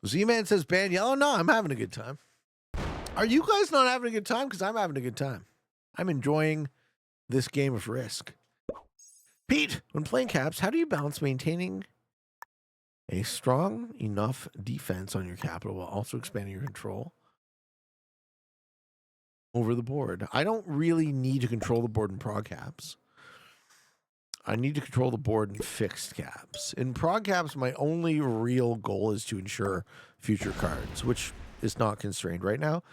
Z-Man says ban yellow. No, I'm having a good time. Are you guys not having a good time? Because I'm having a good time. I'm enjoying this game of Risk. Pete, when playing caps, how do you balance maintaining a strong enough defense on your capital while also expanding your control over the board? I don't really need to control the board in prog caps. I need to control the board in fixed caps. In prog caps, my only real goal is to ensure future cards, which is not constrained right now.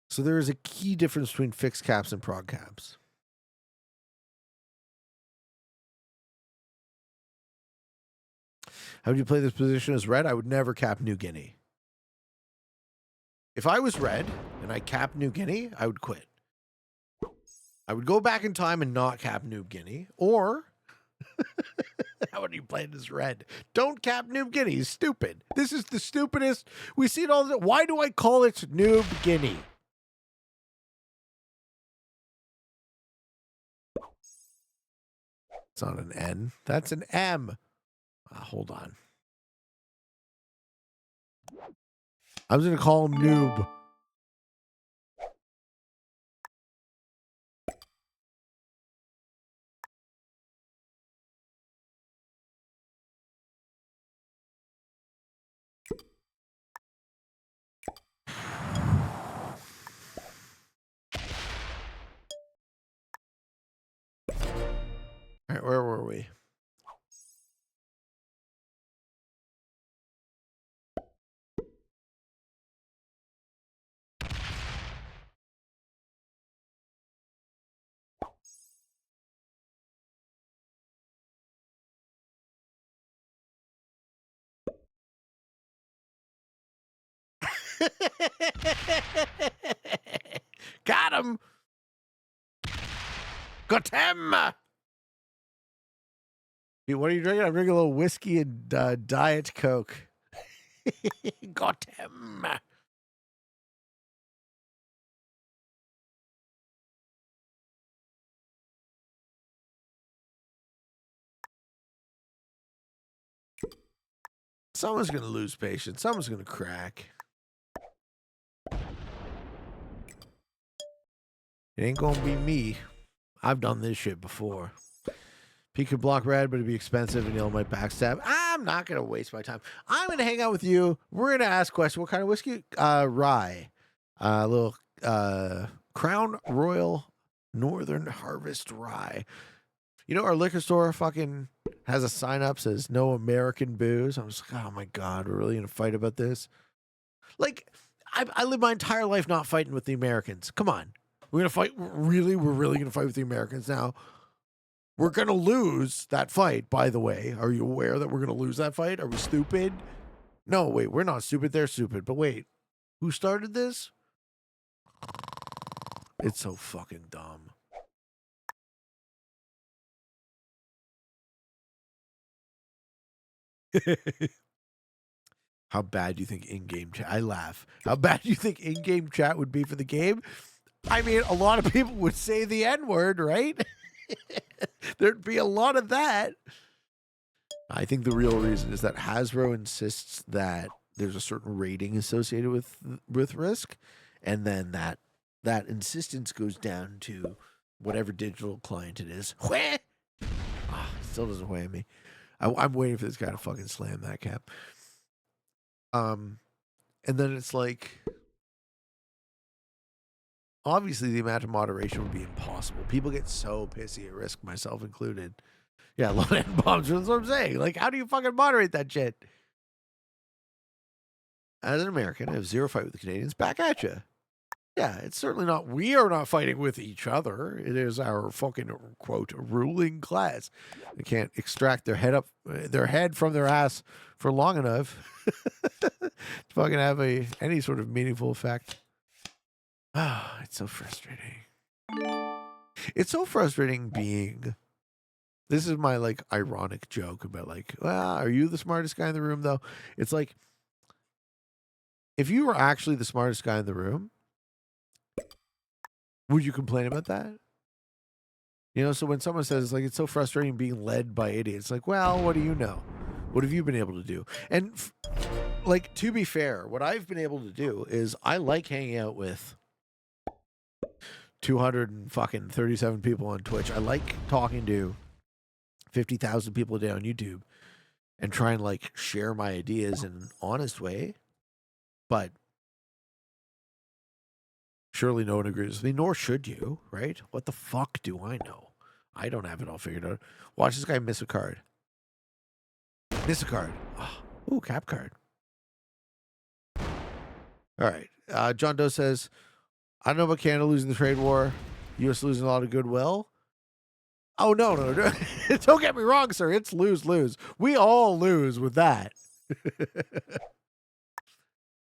So there is a key difference between fixed caps and prog caps. How would you play this position as red? I would never cap New Guinea. If I was red and I capped New Guinea, I would quit. I would go back in time and not cap New Guinea. Or, how would you play it as red? Don't cap New Guinea. It's stupid. This is the stupidest. We see it all the time. Why do I call it New Guinea? It's not an N. That's an M. Hold on. I was going to call him Noob. All right, where were we? Got him. Got him. Dude, what are you drinking? I'm drinking a little whiskey and Diet Coke. Got him. Someone's going to lose patience. Someone's going to crack. It ain't going to be me. I've done this shit before. He could block red, but it'd be expensive and yellow might backstab. I'm not going to waste my time. I'm going to hang out with you. We're going to ask questions. What kind of whiskey? Rye. A little Crown Royal Northern Harvest Rye. You know, our liquor store fucking has a sign up says no American booze. I'm just like, oh my God, we're really going to fight about this? Like, I live my entire life not fighting with the Americans. Come on. We're going to fight. Really? We're really going to fight with the Americans now. We're going to lose that fight, by the way. Are you aware that we're going to lose that fight? Are we stupid? No, wait, we're not stupid. They're stupid. But wait, who started this? It's so fucking dumb. How bad do you think in-game chat? I laugh. How bad do you think in-game chat would be for the game? I mean, a lot of people would say the N-word, right? There'd be a lot of that. I think the real reason is that Hasbro insists that there's a certain rating associated with Risk, and then that insistence goes down to whatever digital client it is. Wheh! Still doesn't wham me. I'm waiting for this guy to fucking slam that cap. And then it's like, obviously the amount of moderation would be impossible. People get so pissy at Risk, myself included. Yeah, low end bombs. That's what I'm saying. Like, how do you fucking moderate that shit? As an American, I have zero fight with the Canadians. Back at you. Yeah, it's certainly not. We are not fighting with each other. It is our fucking quote ruling class. They can't extract their head from their ass for long enough to fucking have any sort of meaningful effect. Ah, it's so frustrating. It's so frustrating being. This is my like ironic joke about like, well, are you the smartest guy in the room though? It's like, if you were actually the smartest guy in the room, would you complain about that? You know, so when someone says like it's so frustrating being led by idiots, like, well, what do you know? What have you been able to do? And like, to be fair, what I've been able to do is I like hanging out with 237 people on Twitch. I like talking to 50,000 people a day on YouTube and try and like share my ideas in an honest way. But surely no one agrees with me, nor should you, right? What the fuck do I know? I don't have it all figured out. Watch this guy miss a card. Miss a card. Oh, ooh, cap card. All right. John Doe says, I don't know about Canada losing the trade war. U.S. losing a lot of goodwill. Oh, no. Don't get me wrong, sir. It's lose-lose. We all lose with that.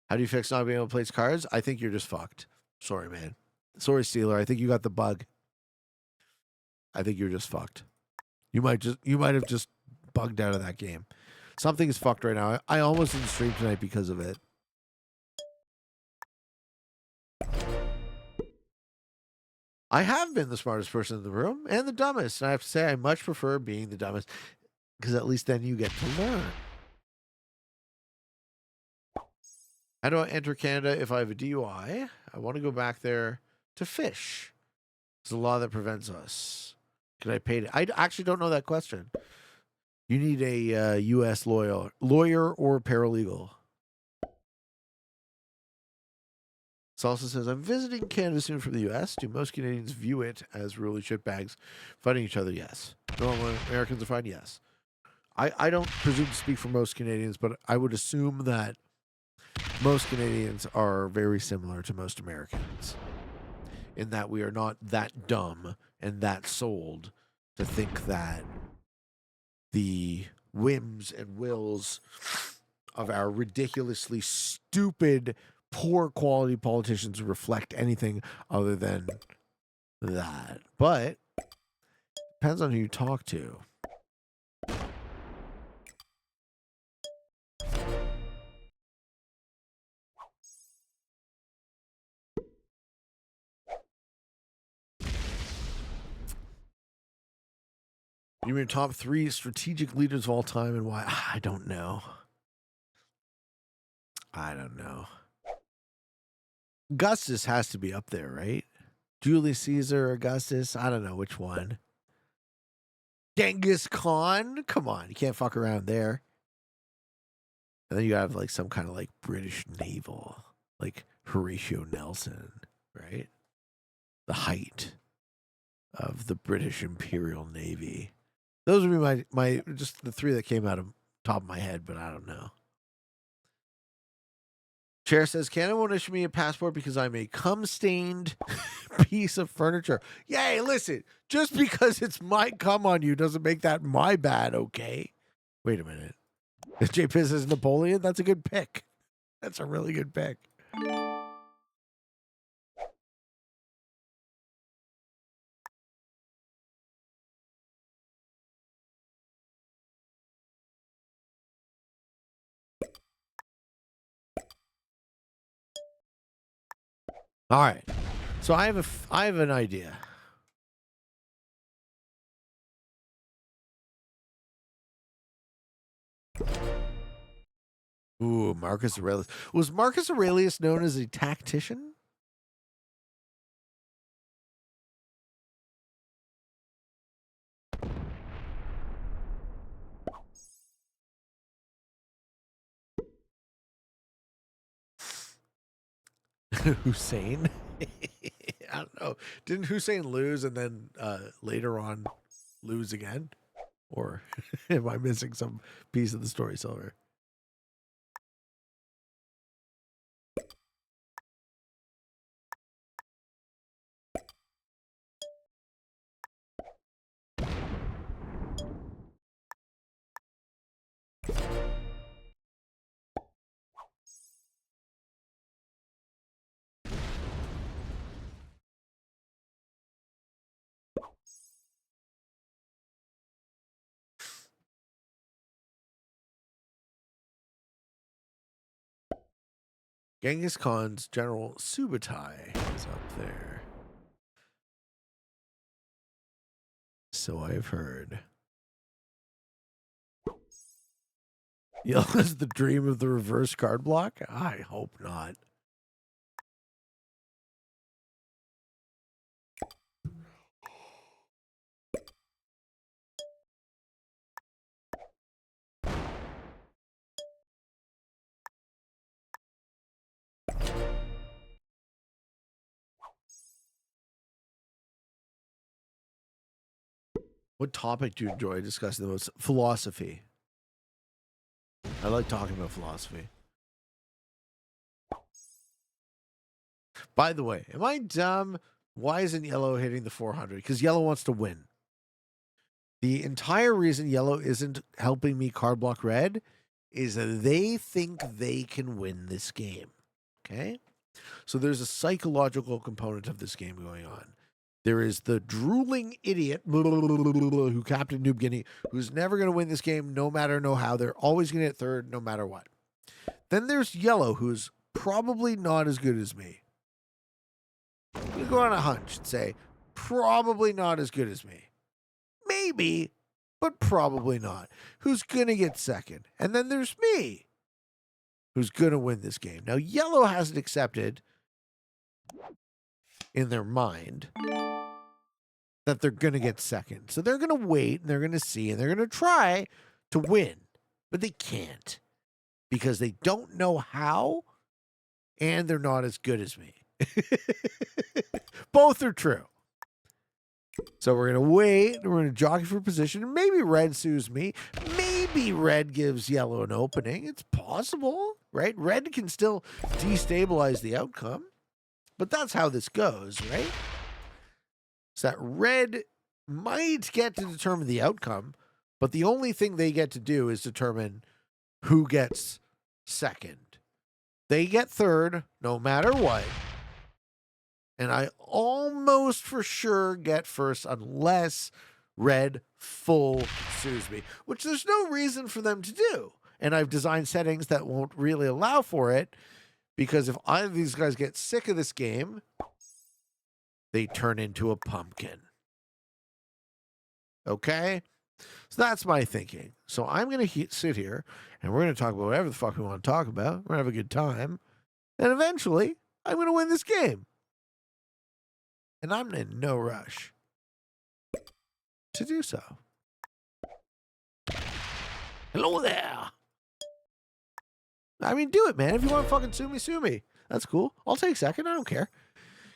How do you fix not being able to place cards? I think you're just fucked. Sorry, man. Sorry, Steeler. I think you got the bug. I think you're just fucked. You might have just bugged out of that game. Something is fucked right now. I almost didn't stream tonight because of it. I have been the smartest person in the room and the dumbest. And I have to say I much prefer being the dumbest because at least then you get to learn. How do I enter Canada if I have a DUI? I want to go back there to fish. There's a law that prevents us. Can I pay? I actually don't know that question. You need a U.S. lawyer or paralegal. Salsa says, I'm visiting Canada soon from the U.S. Do most Canadians view it as really shitbags fighting each other? Yes. Normal Americans are fine? Yes. I don't presume to speak for most Canadians, but I would assume that most Canadians are very similar to most Americans in that we are not that dumb and that sold to think that the whims and wills of our ridiculously stupid, poor quality politicians reflect anything other than that. But depends on who you talk to. You mean top 3 strategic leaders of all time and why? I don't know. Augustus has to be up there, right? Julius Caesar, Augustus, I don't know which one. Genghis Khan? Come on, you can't fuck around there. And then you have like some kind of like British naval, like Horatio Nelson, right? The height of the British Imperial Navy. Those would be my just the three that came out of top of my head, but I don't know. Chair says, Canada won't issue me a passport because I'm a cum-stained piece of furniture. Yay, listen, just because it's my cum on you doesn't make that my bad, okay? Wait a minute. If J. Piz is Napoleon, that's a good pick. That's a really good pick. All right. So I have an idea. Ooh, Marcus Aurelius. Was Marcus Aurelius known as a tactician? Hussein? I don't know. Didn't Hussein lose and then later on lose again? Or am I missing some piece of the story, Silver? Genghis Khan's General Subutai is up there. So I've heard. Yellow is the dream of the reverse card block? I hope not. What topic do you enjoy discussing the most? Philosophy. I like talking about philosophy. By the way, am I dumb? Why isn't yellow hitting the 400? Because yellow wants to win. The entire reason yellow isn't helping me card block red is that they think they can win this game. Okay? So there's a psychological component of this game going on. There is the drooling idiot who Captain Noob Guinea, who's never going to win this game no matter how. They're always going to get third no matter what. Then there's yellow, who's probably not as good as me. I'm going to go on a hunch and say, probably not as good as me. Maybe, but probably not. Who's going to get second? And then there's me, who's going to win this game. Now, yellow hasn't accepted in their mind that they're going to get second. So they're going to wait and they're going to see and they're going to try to win. But they can't because they don't know how and they're not as good as me. Both are true. So we're going to wait and we're going to jockey for position. Maybe red sues me. Maybe red gives yellow an opening. It's possible, right? Red can still destabilize the outcome. But that's how this goes, right? So that red might get to determine the outcome, but the only thing they get to do is determine who gets second. They get third no matter what. And I almost for sure get first unless red full sues me, which there's no reason for them to do. And I've designed settings that won't really allow for it because if either of these guys get sick of this game, they turn into a pumpkin. Okay? So that's my thinking. So I'm going to sit here and we're going to talk about whatever the fuck we want to talk about. We're going to have a good time. And eventually, I'm going to win this game. And I'm in no rush to do so. Hello there. I mean, do it, man. If you want to fucking sue me, sue me. That's cool. I'll take second. I don't care.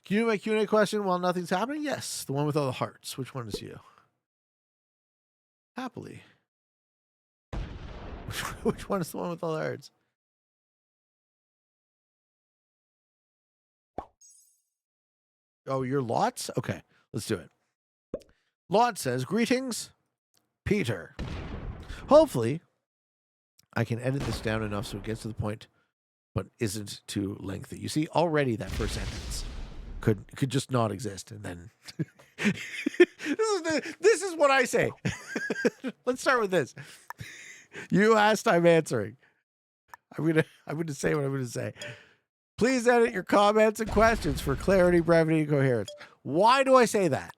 Can you do my Q&A question while nothing's happening? Yes. The one with all the hearts. Which one is you? Happily. Which one is the one with all the hearts? Oh, you're Lots? Okay, let's do it. Lot says, greetings, Peter. Hopefully, I can edit this down enough so it gets to the point, but isn't too lengthy. You see, already that first sentence could just not exist, and then this is what I say. Let's start with this. You asked, I'm answering. I'm gonna say what I'm gonna say. Please edit your comments and questions for clarity, brevity, and coherence. Why do I say that?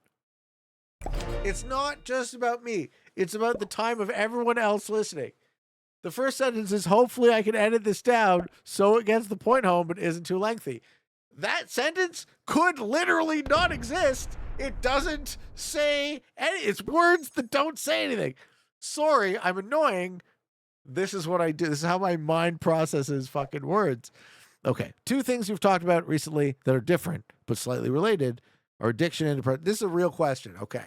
It's not just about me. It's about the time of everyone else listening. The first sentence is, hopefully I can edit this down so it gets the point home but isn't too lengthy. That sentence could literally not exist. It doesn't say any. It's words that don't say anything. Sorry, I'm annoying. This is what I do. This is how my mind processes fucking words. Okay, two things we've talked about recently that are different but slightly related are addiction and depression. This is a real question. Okay.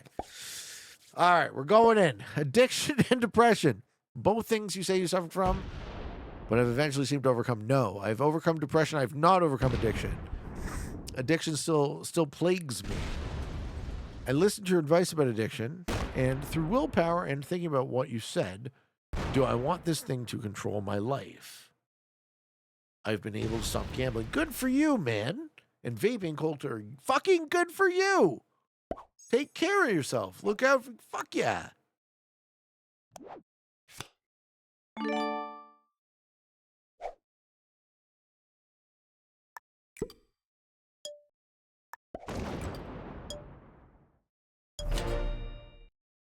All right, we're going in. Addiction and depression. Both things you say you suffered from, but have eventually seemed to overcome. No, I've overcome depression. I've not overcome addiction. Addiction still plagues me. I listened to your advice about addiction, and through willpower and thinking about what you said, do I want this thing to control my life? I've been able to stop gambling. Good for you, man. And vaping cold turkey. Fucking good for you. Take care of yourself. Look out for, fuck yeah.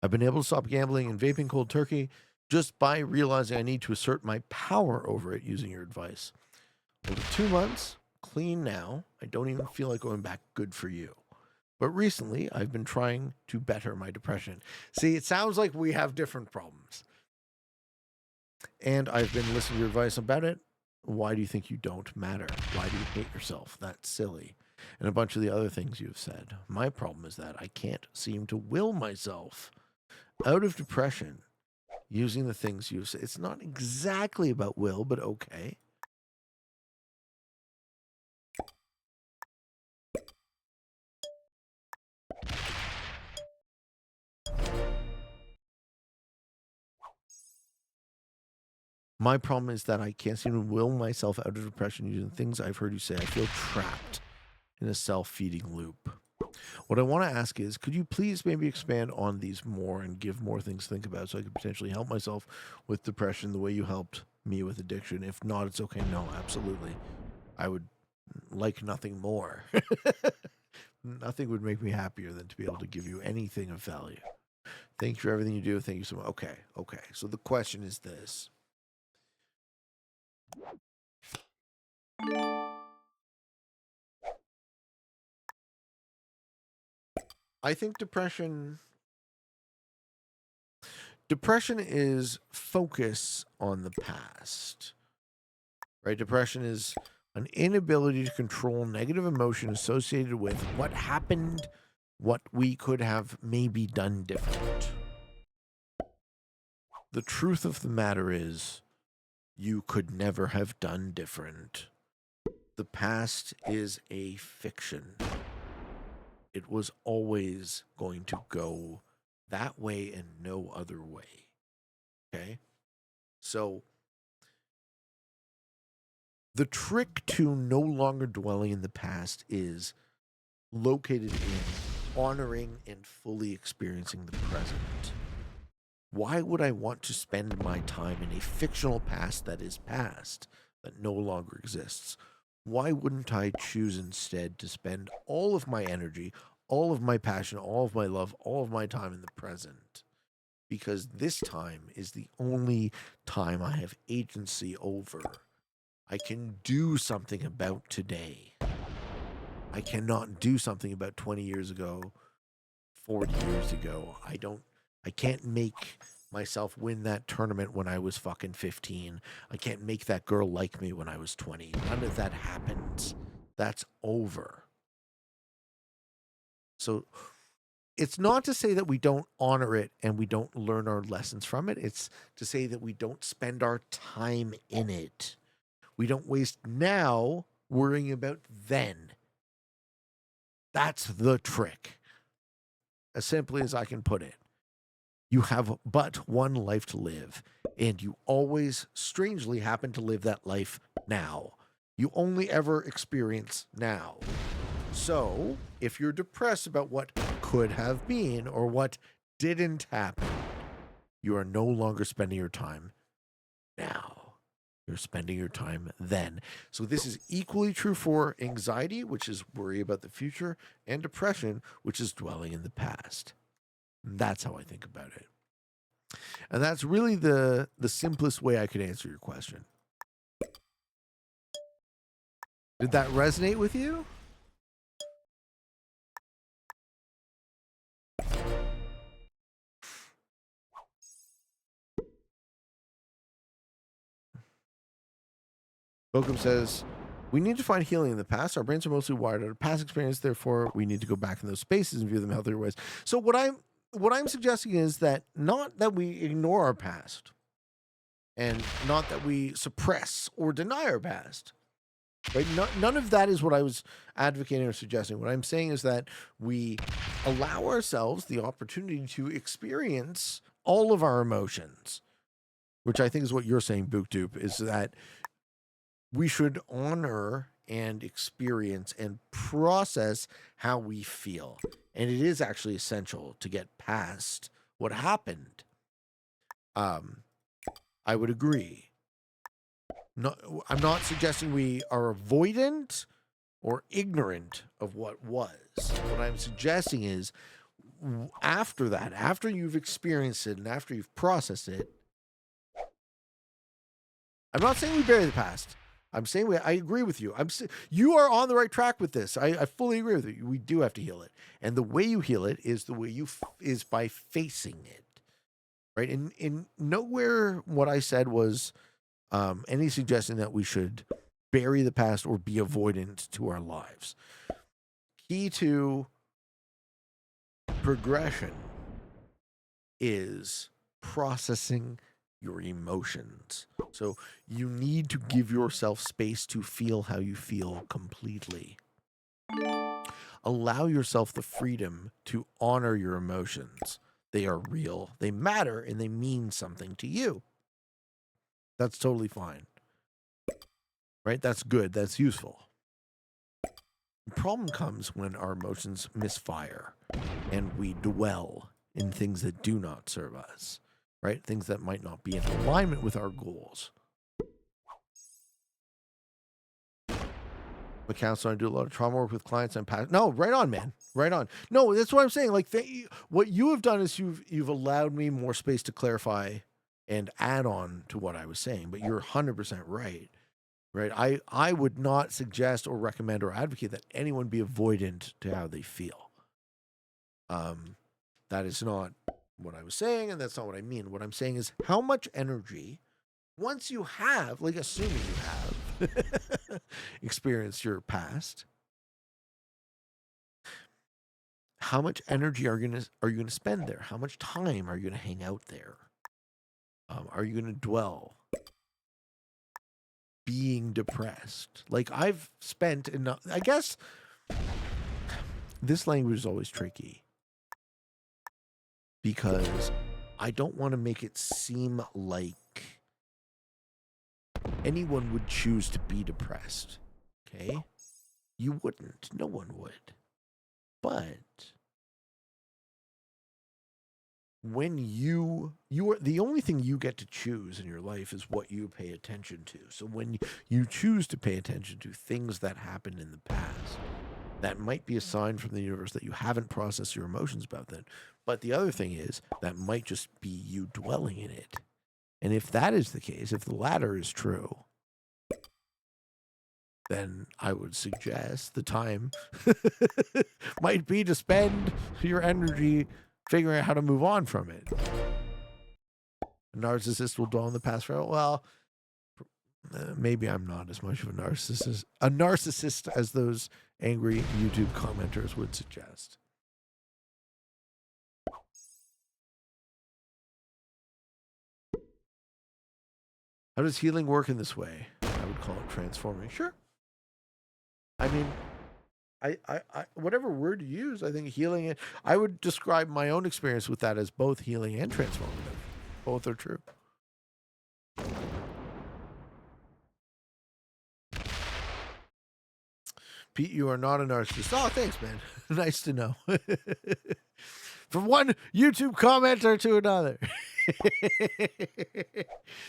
I've been able to stop gambling and vaping cold turkey just by realizing I need to assert my power over it using your advice. Over 2 months, clean now. I don't even feel like going back. Good for you. But recently, I've been trying to better my depression. See, it sounds like we have different problems. And I've been listening to your advice about it. Why do you think you don't matter? Why do you hate yourself? That's silly. And a bunch of the other things you've said. My problem is that I can't seem to will myself out of depression using the things you've said. It's not exactly about will, but okay. My problem is that I can't seem to will myself out of depression using the things I've heard you say. I feel trapped in a self-feeding loop. What I want to ask is, could you please maybe expand on these more and give more things to think about so I could potentially help myself with depression the way you helped me with addiction? If not, it's okay. No, absolutely. I would like nothing more. Nothing would make me happier than to be able to give you anything of value. Thank you for everything you do. Thank you so much. Okay. So the question is this. I think depression is focus on the past, right? Depression is an inability to control negative emotion associated with what happened, what we could have maybe done different. The truth of the matter is, you could never have done different. The past is a fiction. It was always going to go that way and no other way. Okay? So, the trick to no longer dwelling in the past is located in honoring and fully experiencing the present. Why would I want to spend my time in a fictional past that is past, that no longer exists? Why wouldn't I choose instead to spend all of my energy, all of my passion, all of my love, all of my time in the present? Because this time is the only time I have agency over. I can do something about today. I cannot do something about 20 years ago, 40 years ago. I can't make myself win that tournament when I was fucking 15. I can't make that girl like me when I was 20. None of that happens. That's over. So it's not to say that we don't honor it and we don't learn our lessons from it. It's to say that we don't spend our time in it. We don't waste now worrying about then. That's the trick. As simply as I can put it. You have but one life to live, and you always strangely happen to live that life now. You only ever experience now. So, if you're depressed about what could have been or what didn't happen, you are no longer spending your time now. You're spending your time then. So, this is equally true for anxiety, which is worry about the future, and depression, which is dwelling in the past. That's how I think about it. And that's really the simplest way I could answer your question. Did that resonate with you? Bokum says, we need to find healing in the past. Our brains are mostly wired out of past experience. Therefore, we need to go back in those spaces and view them healthier ways. So what I'm suggesting is that not that we ignore our past and not that we suppress or deny our past. Right? None of that is what I was advocating or suggesting. What I'm saying is that we allow ourselves the opportunity to experience all of our emotions, which I think is what you're saying, Book Dupe, is that we should honor and experience and process how we feel. And it is actually essential to get past what happened. I would agree. No, I'm not suggesting we are avoidant or ignorant of what was. What I'm suggesting is after that, after you've experienced it and after you've processed it, I'm not saying we bury the past. I'm saying I agree with you. You are on the right track with this. I fully agree with you. We do have to heal it. And the way you heal it is the way is by facing it. Right? In nowhere what I said was any suggestion that we should bury the past or be avoidant to our lives. Key to progression is processing your emotions. So you need to give yourself space to feel how you feel completely. Allow yourself the freedom to honor your emotions. They are real, they matter, and they mean something to you. That's totally fine. Right? That's good. That's useful. The problem comes when our emotions misfire and we dwell in things that do not serve us. Right? Things that might not be in alignment with our goals. A counselor, I do a lot of trauma work with clients. No, right on, man. Right on. No, that's what I'm saying. Like what you have done is you've allowed me more space to clarify and add on to what I was saying. But you're 100% right. Right? I would not suggest or recommend or advocate that anyone be avoidant to how they feel. That is not what I was saying, and that's not what I mean. What I'm saying is how much energy, once you have, like assuming you have experienced your past, how much energy are you gonna spend there? How much time are you gonna hang out there? Are you gonna dwell being depressed? Like I've spent enough, I guess this language is always tricky because I don't want to make it seem like anyone would choose to be depressed. Okay? You wouldn't. No one would. But when you are the only thing you get to choose in your life is what you pay attention to. So when you choose to pay attention to things that happened in the past, that might be a sign from the universe that you haven't processed your emotions about that. But the other thing is that might just be you dwelling in it. And if that is the case, if the latter is true, then I would suggest the time might be to spend your energy figuring out how to move on from it. A narcissist will dwell in the past forever. Well, maybe I'm not as much of a narcissist as those angry YouTube commenters would suggest. How does healing work in this way? I would call it transforming. Sure. I mean, I whatever word you use, I think healing it. I would describe my own experience with that as both healing and transformative. Both are true. Pete, you are not a narcissist. Oh, thanks, man. Nice to know. From one YouTube commenter to another.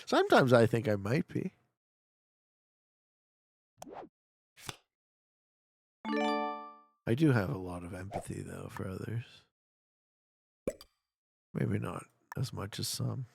Sometimes I think I might be. I do have a lot of empathy, though, for others. Maybe not as much as some.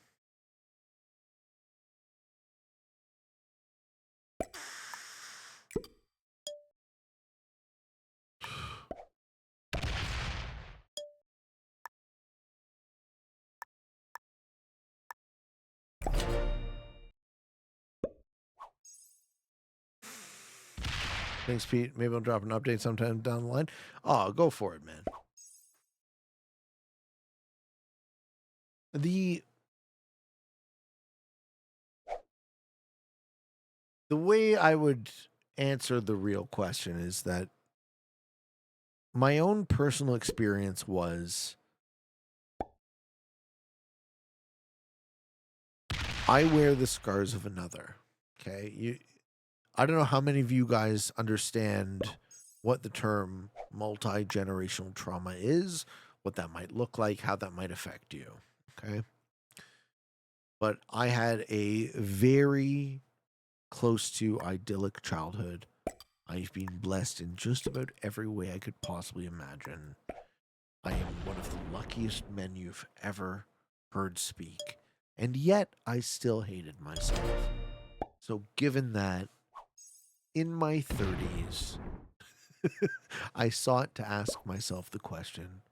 Thanks, Pete. Maybe I'll drop an update sometime down the line. Oh, go for it, man. The way I would answer the real question is that my own personal experience was I wear the scars of another. Okay. I don't know how many of you guys understand what the term multi-generational trauma is, what that might look like, how that might affect you. Okay. But I had a very close to idyllic childhood. I've been blessed in just about every way I could possibly imagine. I am one of the luckiest men you've ever heard speak. And yet, I still hated myself. So given that, in my 30s, I sought to ask myself the question,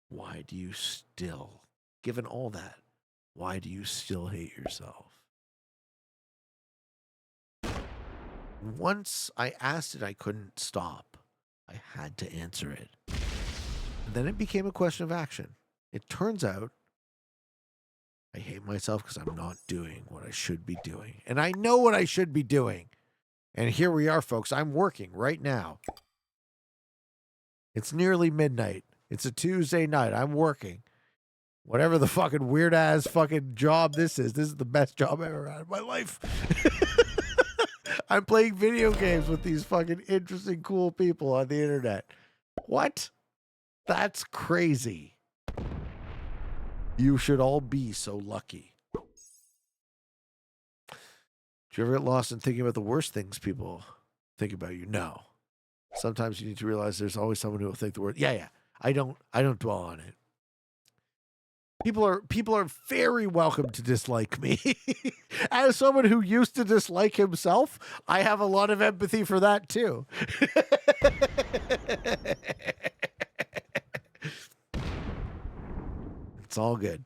why do you still, given all that, why do you still hate yourself? Once I asked it, I couldn't stop. I had to answer it. And then it became a question of action. It turns out I hate myself because I'm not doing what I should be doing. And I know what I should be doing. And here we are, folks. I'm working right now. It's nearly midnight. It's a Tuesday night. I'm working. Whatever the fucking weird ass fucking job this is the best job I ever had in my life. I'm playing video games with these fucking interesting, cool people on the internet. What? That's crazy. You should all be so lucky. Do you ever get lost in thinking about the worst things people think about you? No. Sometimes you need to realize there's always someone who will think the worst. Yeah. I don't dwell on it. People are very welcome to dislike me. As someone who used to dislike himself, I have a lot of empathy for that too. It's all good.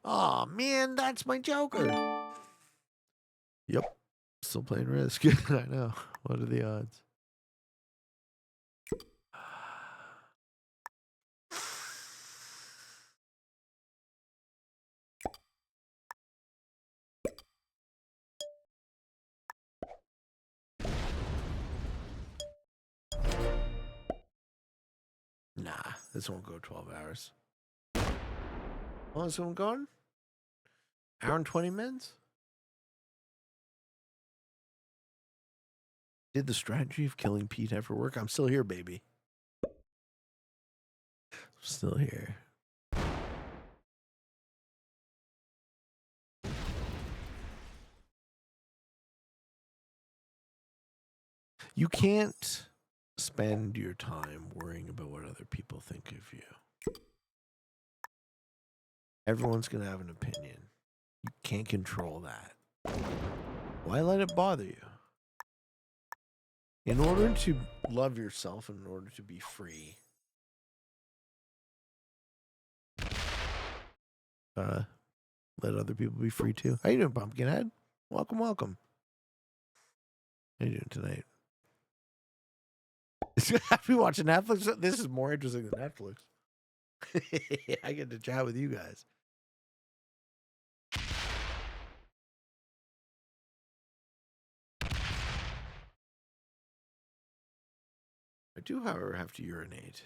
Oh man, that's my Joker. Yep. Still playing Risk. I know. What are the odds? Nah, this won't go 12 hours. How long is this one going? Hour and 20 minutes? Did the strategy of killing Pete ever work? I'm still here, baby. I'm still here. You can't spend your time worrying about what other people think of you. Everyone's going to have an opinion. You can't control that. Why let it bother you? In order to love yourself and in order to be free, let other people be free too. How you doing, Pumpkinhead? Welcome. How you doing tonight? Have you watching Netflix? This is more interesting than Netflix. I get to chat with you guys. I do, however, have to urinate.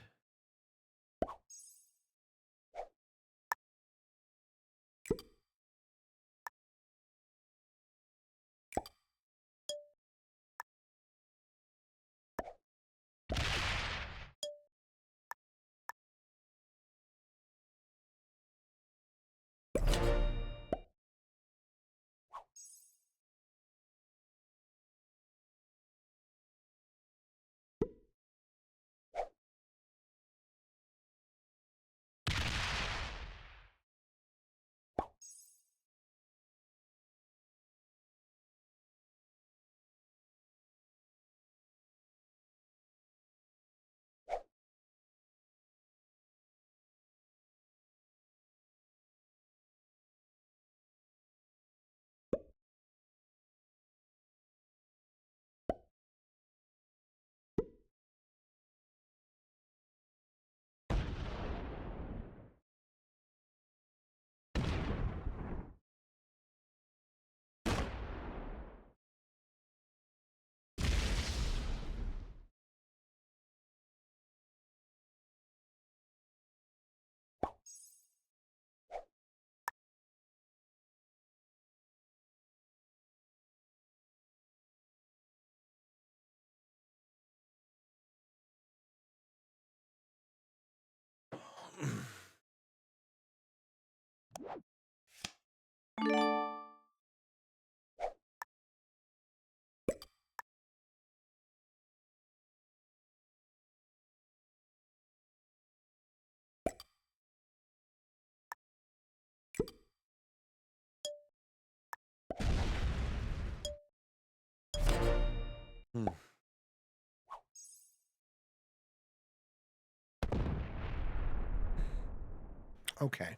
Hmm. Okay.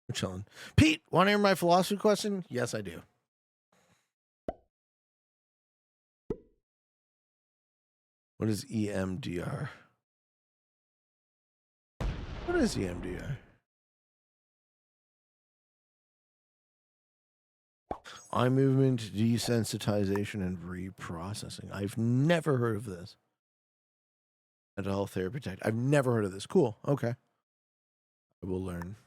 I'm chilling. Pete, want to hear my philosophy question? Yes, I do. What is EMDR? What is EMDR? Eye movement desensitization and reprocessing. I've never heard of this. Mental health therapy tech. I've never heard of this. Cool. Okay. I will learn.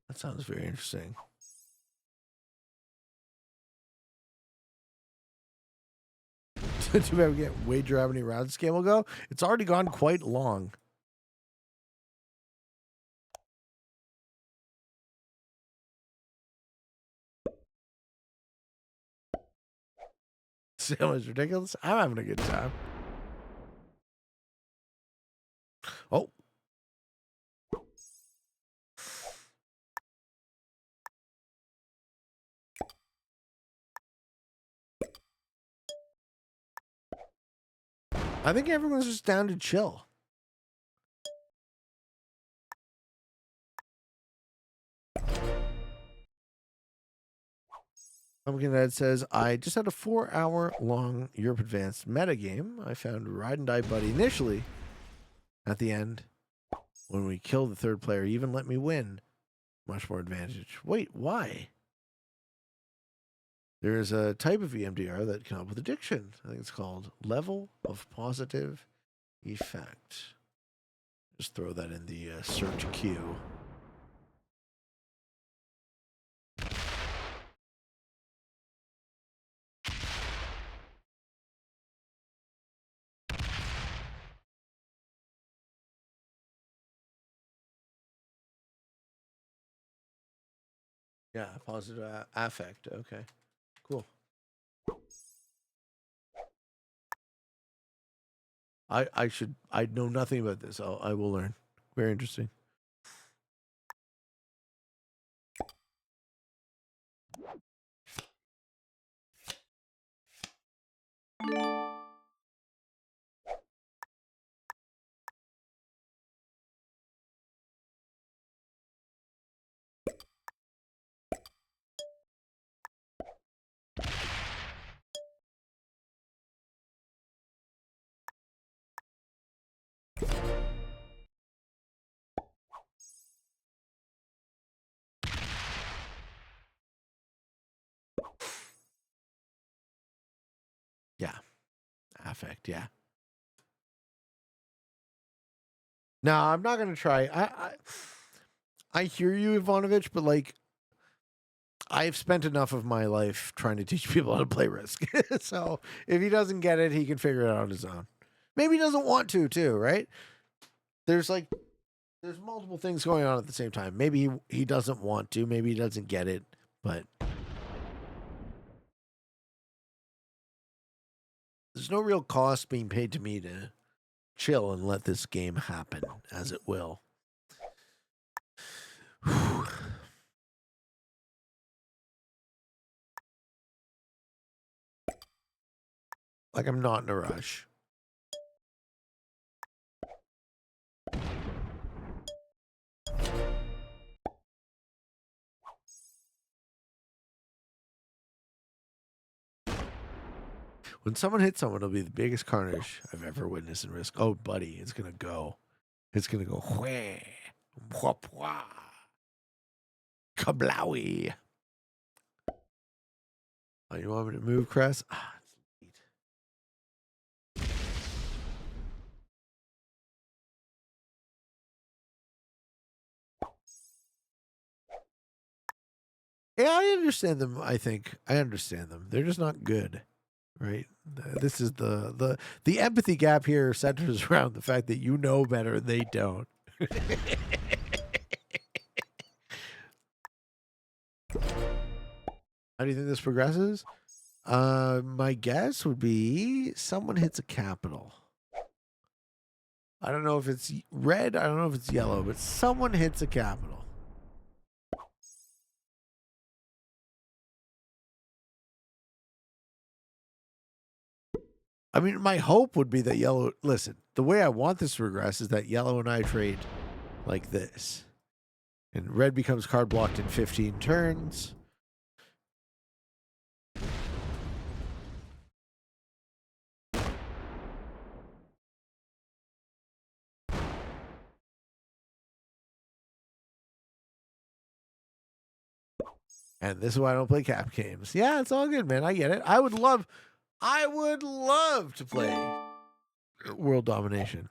That sounds very interesting. Too bad we can't wager how many rounds this game will go. It's already gone quite long. So much ridiculous. I'm having a good time. Oh. I think everyone's just down to chill. Pumpkin Head says, I just had a 4-hour long Europe Advanced metagame. I found Ride and Die Buddy initially. At the end, when we killed the third player, he even let me win. Much more advantage. Wait, why? There is a type of EMDR that can help with addiction. I think it's called level of positive effect. Just throw that in the search queue. Yeah, positive affect. Okay, cool. I know nothing about this. I will learn. Very interesting. Yeah. Affect. Yeah. No, I'm not gonna try. I hear you, Ivanovich, but like I've spent enough of my life trying to teach people how to play Risk. So if he doesn't get it, he can figure it out on his own. Maybe he doesn't want to, too, right? There's multiple things going on at the same time. Maybe he doesn't want to. Maybe he doesn't get it. But there's no real cost being paid to me to chill and let this game happen as it will. Like I'm not in a rush. When someone hits someone, it'll be the biggest carnage I've ever witnessed in Risk. Oh, buddy, it's gonna go. It's gonna go. Whah, whah, whah. Kablowy. Oh, you want me to move, Cress? Ah, it's neat. Yeah, I understand them. I think I understand them. They're just not good, right? This is the empathy gap here centers around the fact that you know better and they don't. How do you think this progresses? My guess would be someone hits a capital. I don't know if it's red. I don't know if it's yellow, but someone hits a capital. I mean, my hope would be that yellow. Listen, the way I want this to regress is that yellow and I trade like this, and red becomes card blocked in 15 turns. And this is why I don't play cap games. Yeah, it's all good, man. I get it. I would love to play World Domination.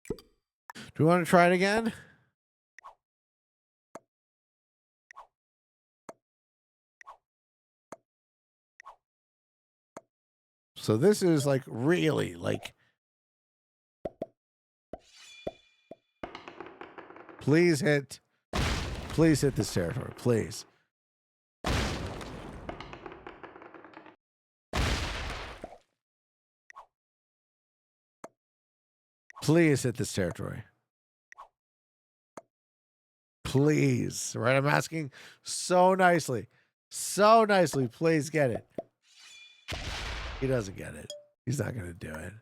Do we want to try it again? So this is like really like, please hit this territory, please. Please hit this territory. Please, right? I'm asking so nicely. So nicely, please get it. He doesn't get it. He's not going to do it.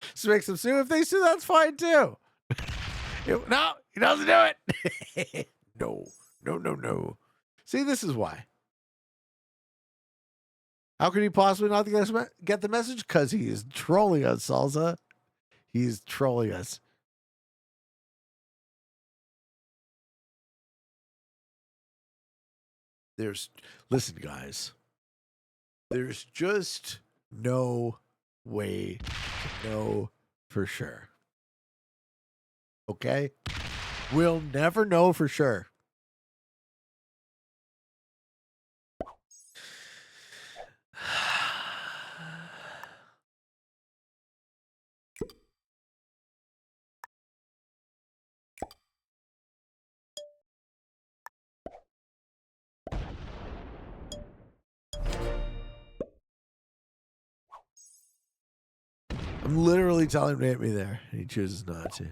Just makes them sue. If they sue, that's fine too. No, he doesn't do it. No. See, this is why. How could he possibly not get the message? Because he is trolling us, Salsa. He's trolling us. Listen, guys. There's just no way to know for sure. Okay? We'll never know for sure. I'm literally telling him to hit me there, and he chooses not to.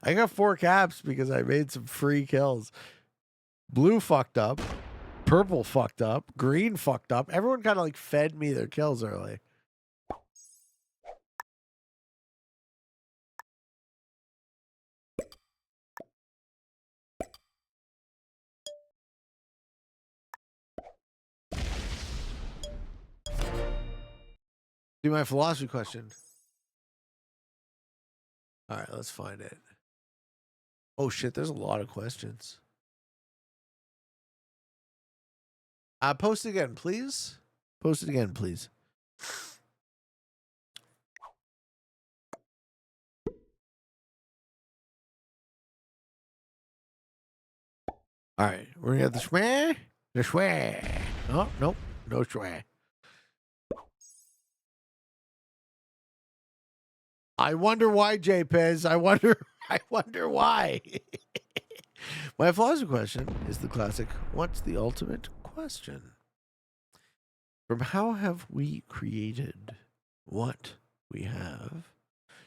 I got 4 caps because I made some free kills. Blue fucked up. Purple fucked up. Green fucked up. Everyone kind of like fed me their kills early. Do my philosophy question. All right, let's find it. Oh shit, there's a lot of questions. Post it again, please. Post it again, please. All right, we're gonna get the schwah. The schwah. Oh, nope. No schwah. I wonder why, JPez. I wonder why. My philosophy question is the classic, what's the ultimate question? From how have we created what we have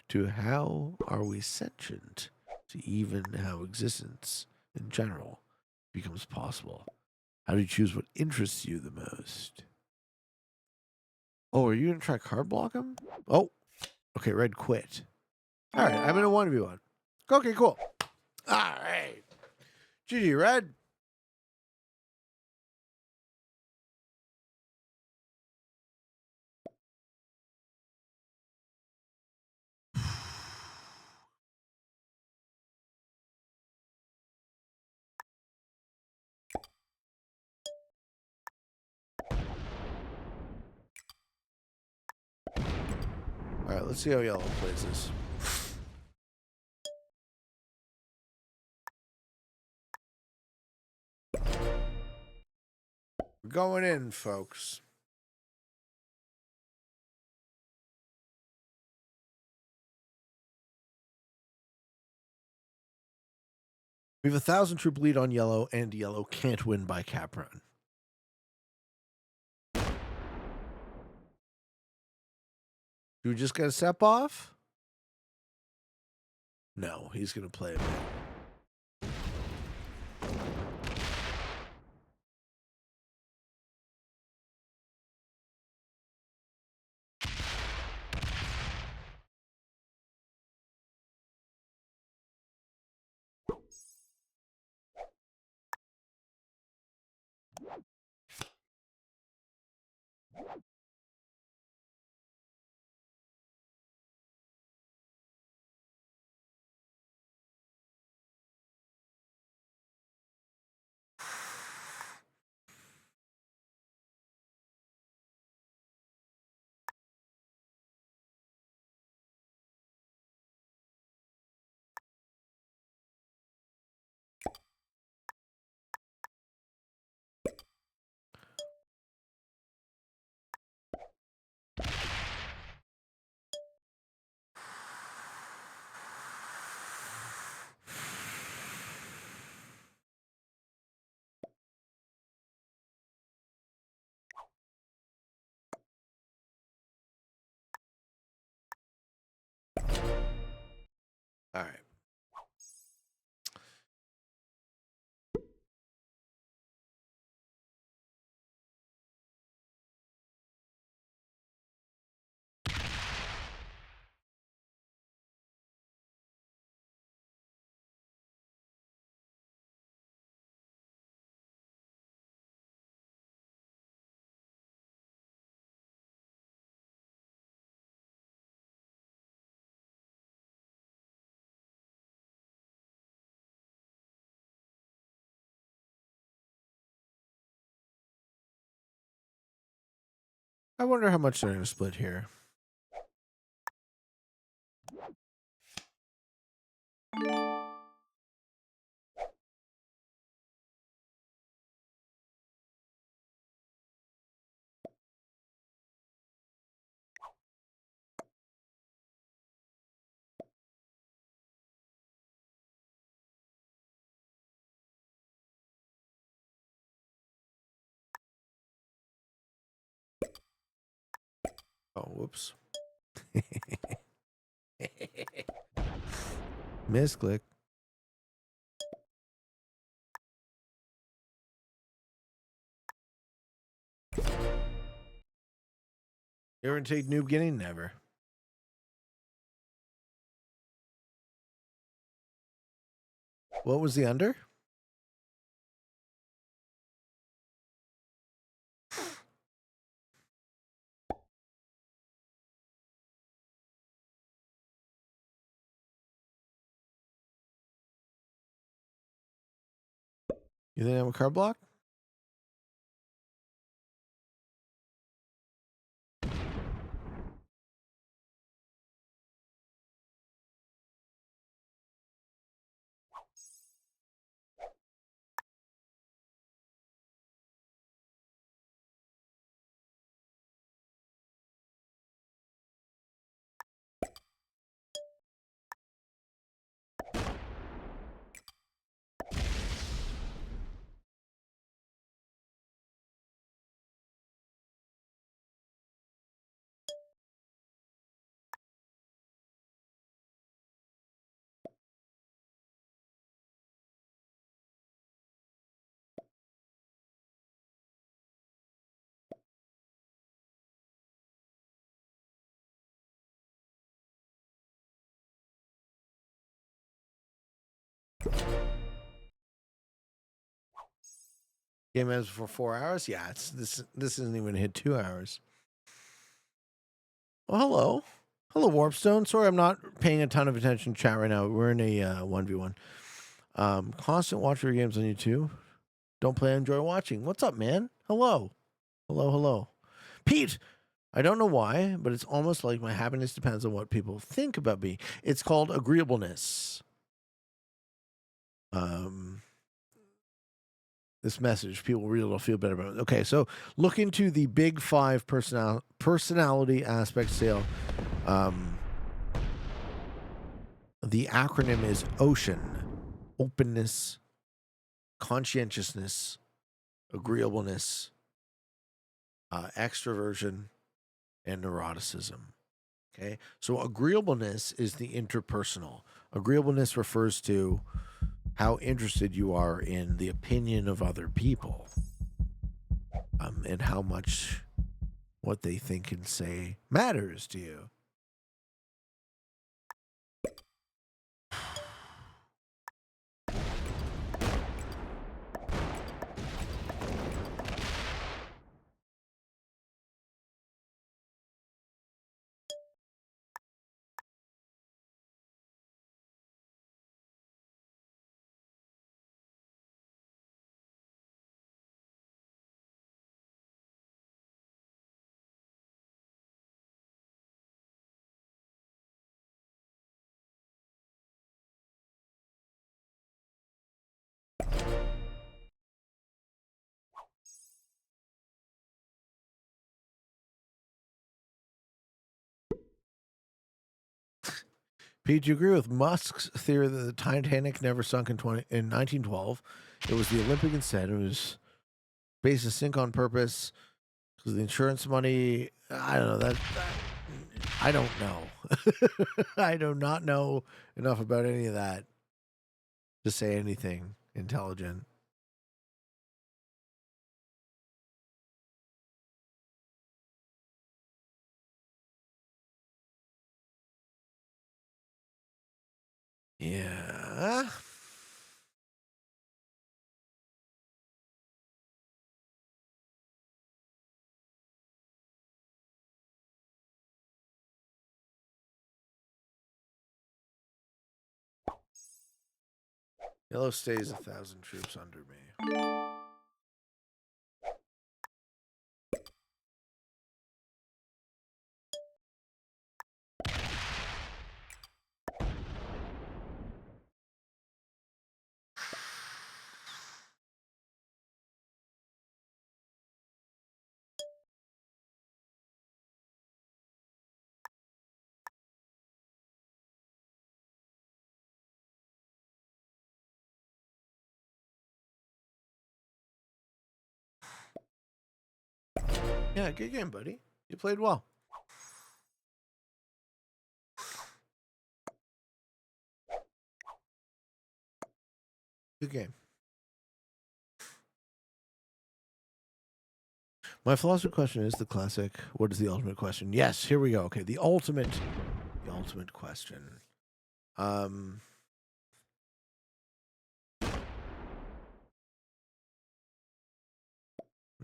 to how are we sentient to even how existence in general becomes possible? How do you choose what interests you the most? Oh, are you going to try card block him? Oh, okay, red quit. All right, I'm in a 1v1. Okay, cool. All right. GG, red. All right, let's see how yellow plays this. We're going in, folks. We have 1,000 troop lead on yellow, and yellow can't win by cap run. Do we just get a step off? No, he's going to play a bit. All right. I wonder how much they're going to split here. Oh, whoops. Misclick. You ever take New Beginning? Never. What was the under? You think I'm a card block? Game ends for 4 hours? Yeah, this isn't even hit 2 hours. Oh, hello. Hello, Warpstone. Sorry I'm not paying a ton of attention to chat right now. We're in a 1v1. Constant watch your games on YouTube. Don't play, enjoy watching. What's up, man? Hello. Hello, hello. Pete! I don't know why, but it's almost like my happiness depends on what people think about me. It's called agreeableness. This message, people read it'll feel better about it. Okay, so look into the big 5 personality aspect scale. The acronym is OCEAN: openness, conscientiousness, agreeableness, extroversion, and neuroticism. Okay, so agreeableness is the interpersonal. Agreeableness refers to how interested you are in the opinion of other people, and how much what they think and say matters to you. Pete, do you agree with Musk's theory that the Titanic never sunk in 1912? It was the Olympic instead. It was based to sink on purpose because the insurance money. I don't know that I don't know. I do not know enough about any of that to say anything intelligent. Yeah. Yellow stays 1,000 troops under me. Yeah, good game, buddy. You played well. Good game. My philosophy question is the classic. What is the ultimate question? Yes, here we go. Okay, the ultimate question. What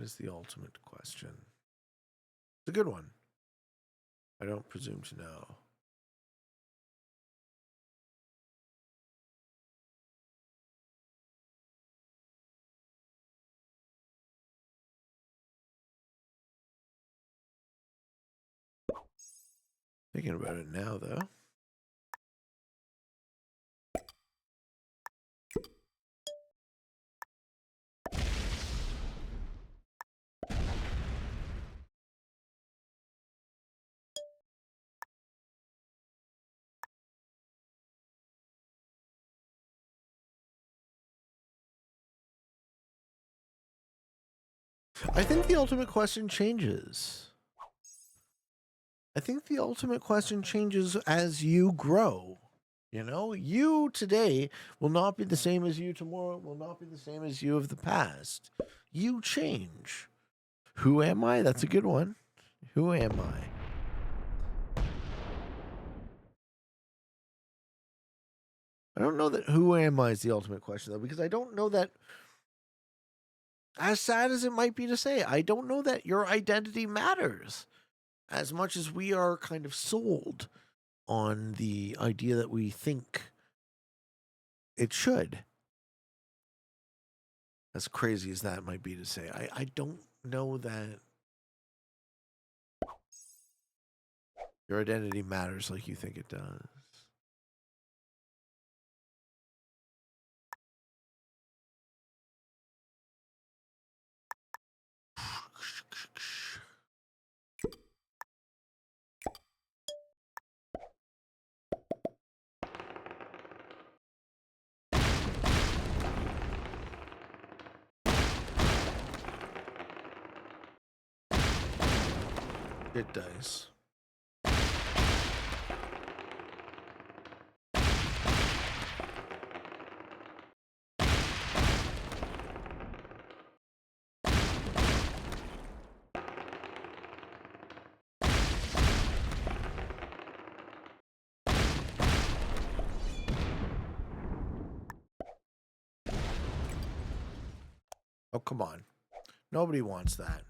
is the ultimate question? It's a good one. I don't presume to know. Thinking about it now, though. I think the ultimate question changes. I think the ultimate question changes as you grow. You know, you today will not be the same as you tomorrow, will not be the same as you of the past. You change. Who am I? That's a good one. Who am I? I don't know that who am I is the ultimate question, though, because I don't know that, as sad as it might be to say, I don't know that your identity matters as much as we are kind of sold on the idea that we think it should. As crazy as that might be to say, I don't know that your identity matters like you think it does. It does. Oh, come on. Nobody wants that.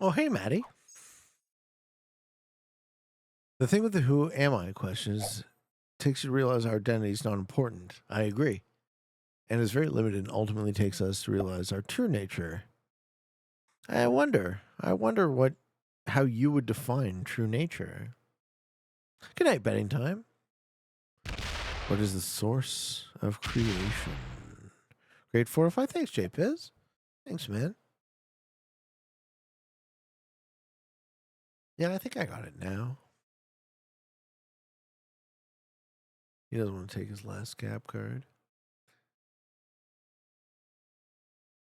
Oh, hey, Maddie. The thing with the who am I question is it takes you to realize our identity is not important. I agree. And is very limited and ultimately takes us to realize our true nature. I wonder how you would define true nature. Good night, betting time. What is the source of creation? Grade 4 or 5. Thanks, JPiz. Thanks, man. Yeah, I think I got it now. He doesn't want to take his last cap card.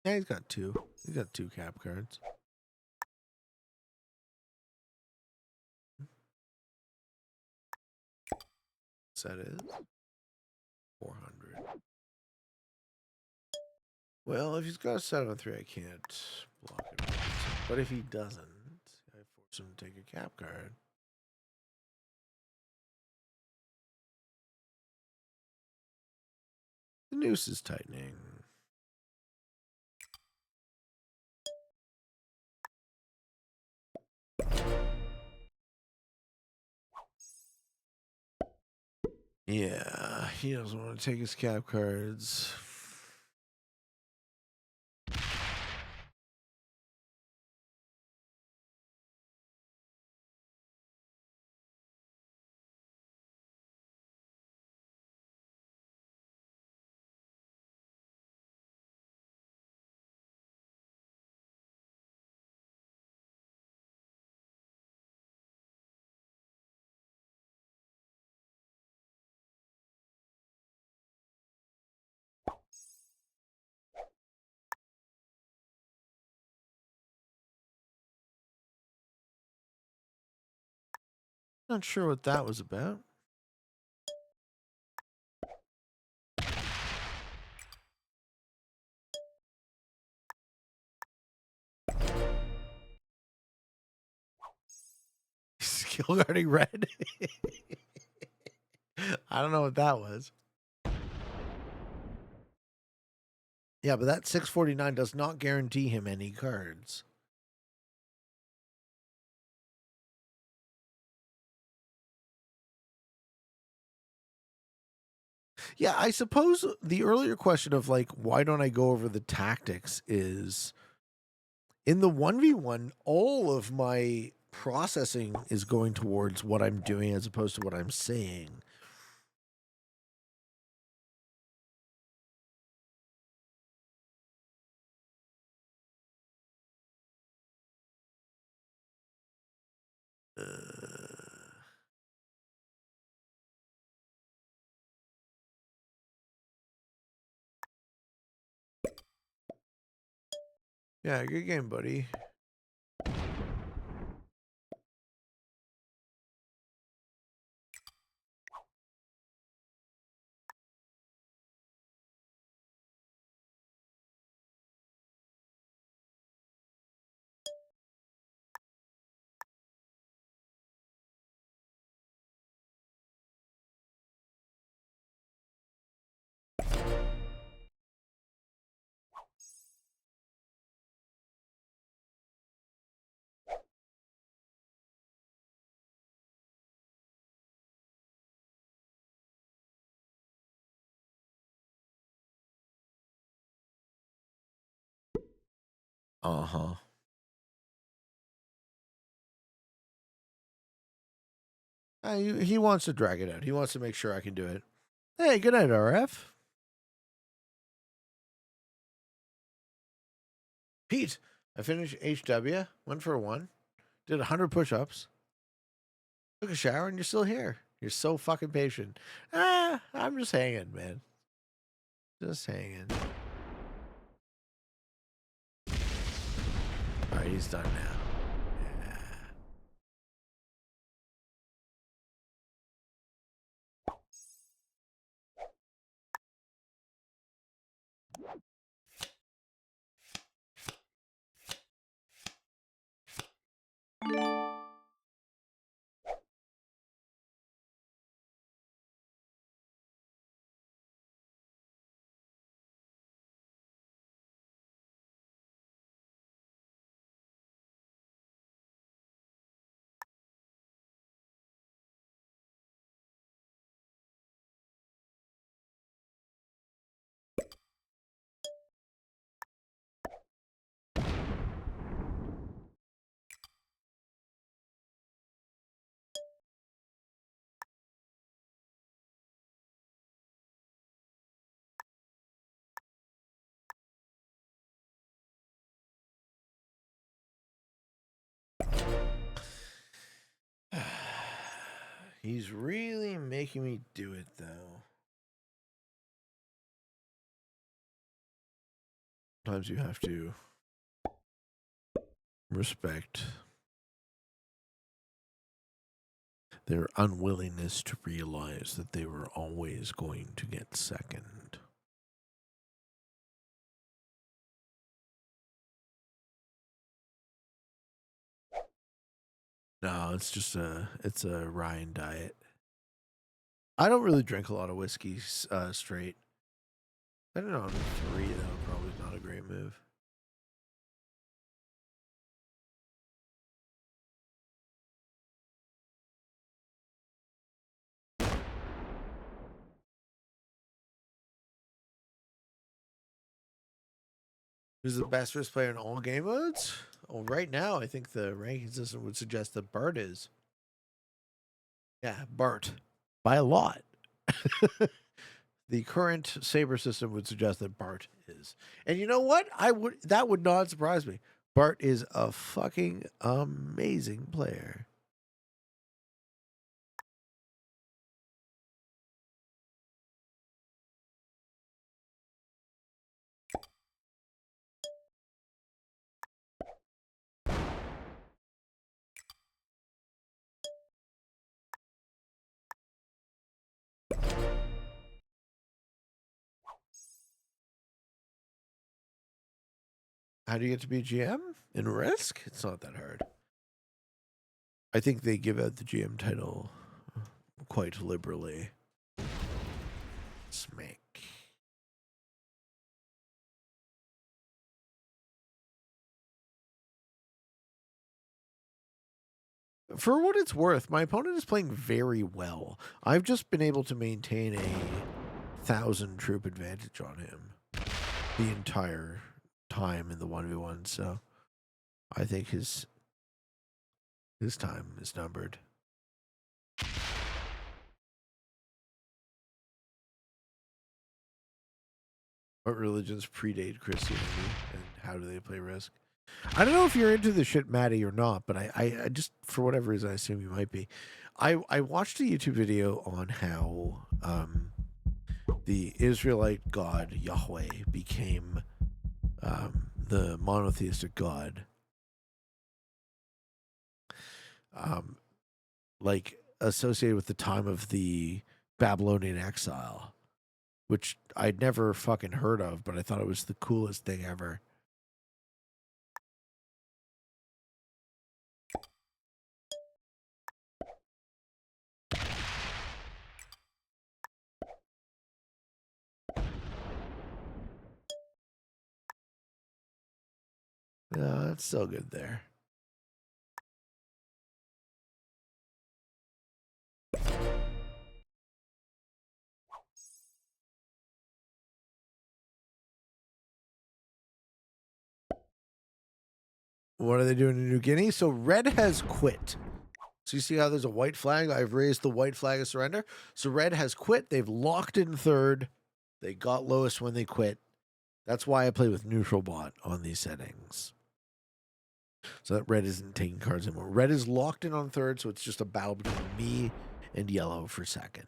Yeah, he's got two. He's got two cap cards. That is 400. Well, if he's got a 7-3, I can't block it. But if he doesn't, I force him to take a cap card. The noose is tightening. Yeah, he doesn't want to take his cap cards. Not sure what that was about. Skill guarding red. I don't know what that was. Yeah, but that 649 does not guarantee him any cards. Yeah, I suppose the earlier question of like, why don't I go over the tactics is in the 1v1, all of my processing is going towards what I'm doing as opposed to what I'm saying. Yeah, good game, buddy. Uh-huh. He wants to drag it out. He wants to make sure I can do it. Hey, good night, RF. Pete, I finished HW, went for one, did 100 push-ups, took a shower, and you're still here. You're so fucking patient. I'm just hanging, man. Just hanging. All right, he's done now. He's really making me do it, though. Sometimes you have to respect their unwillingness to realize that they were always going to get second. No, it's a Ryan diet. I don't really drink a lot of whiskey straight. I don't know, 3 though, probably not a great move. Who's the best risk player in all game modes? Well, right now, I think the ranking system would suggest that Bart is. Yeah, Bart. By a lot. The current Saber system would suggest that Bart is. And you know what? That would not surprise me. Bart is a fucking amazing player. How do you get to be a GM in Risk? It's not that hard. I think they give out the GM title quite liberally. Smack. For what it's worth, my opponent is playing very well. I've just been able to maintain a 1,000 troop advantage on him the entire time in the 1v1, so I think his time is numbered. What religions predate Christianity, and how do they play Risk? I don't know if you're into the shit, Maddie, or not, but I just, for whatever reason, I assume you might be. I watched a YouTube video on how the Israelite god Yahweh became the monotheistic god, like associated with the time of the Babylonian exile, which I'd never fucking heard of, but I thought it was the coolest thing ever. Yeah, that's still good there. What are they doing in New Guinea? So red has quit. So you see how there's a white flag? I've raised the white flag of surrender. So red has quit. They've locked in third. They got lowest when they quit. That's why I play with neutral bot on these settings. So that red isn't taking cards anymore. Red is locked in on third, so it's just a battle between me and yellow for second.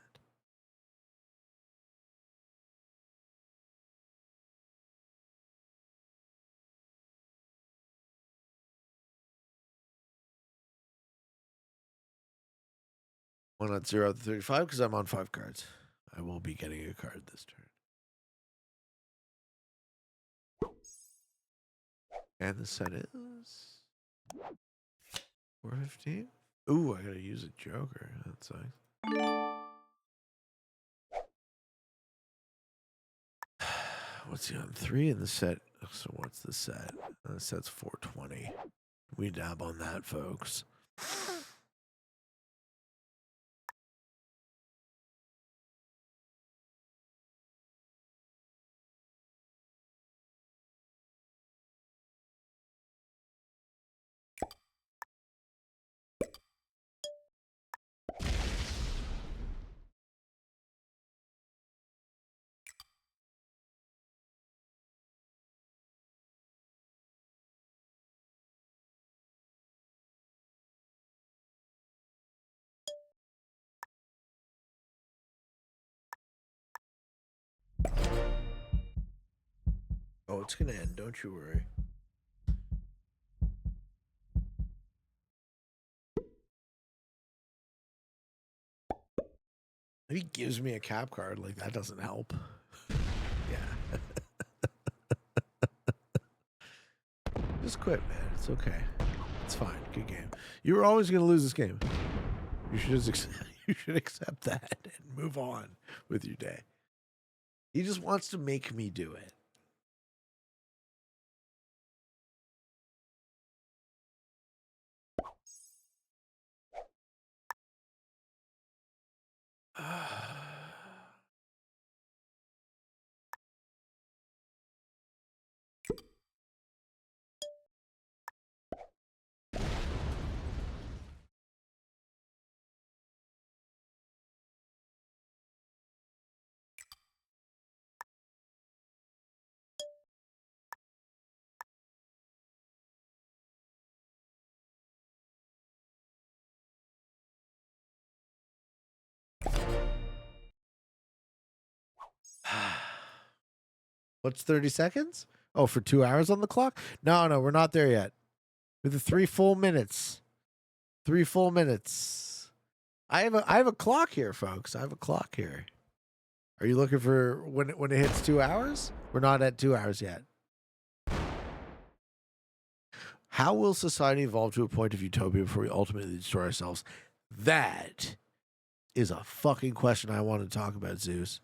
One at 0 out of 35 because I'm on 5 cards. I will be getting a card this turn. And the set is 415. Ooh, I gotta use a joker. That's nice. What's he on? 3 in the set? So what's the set? The set's 420. We dab on that, folks. Oh, it's gonna end. Don't you worry. If he gives me a cap card, like that doesn't help. Yeah. Just quit, man. It's okay. It's fine. Good game. You were always gonna lose this game. You should just you should accept that and move on with your day. He just wants to make me do it. What's 30 seconds? Oh, for 2 hours on the clock? No, we're not there yet. With the 3 full minutes. 3 full minutes. I have a clock here, folks. I have a clock here. Are you looking for when it hits 2 hours? We're not at 2 hours yet. How will society evolve to a point of utopia before we ultimately destroy ourselves? That is a fucking question I want to talk about, Zeus.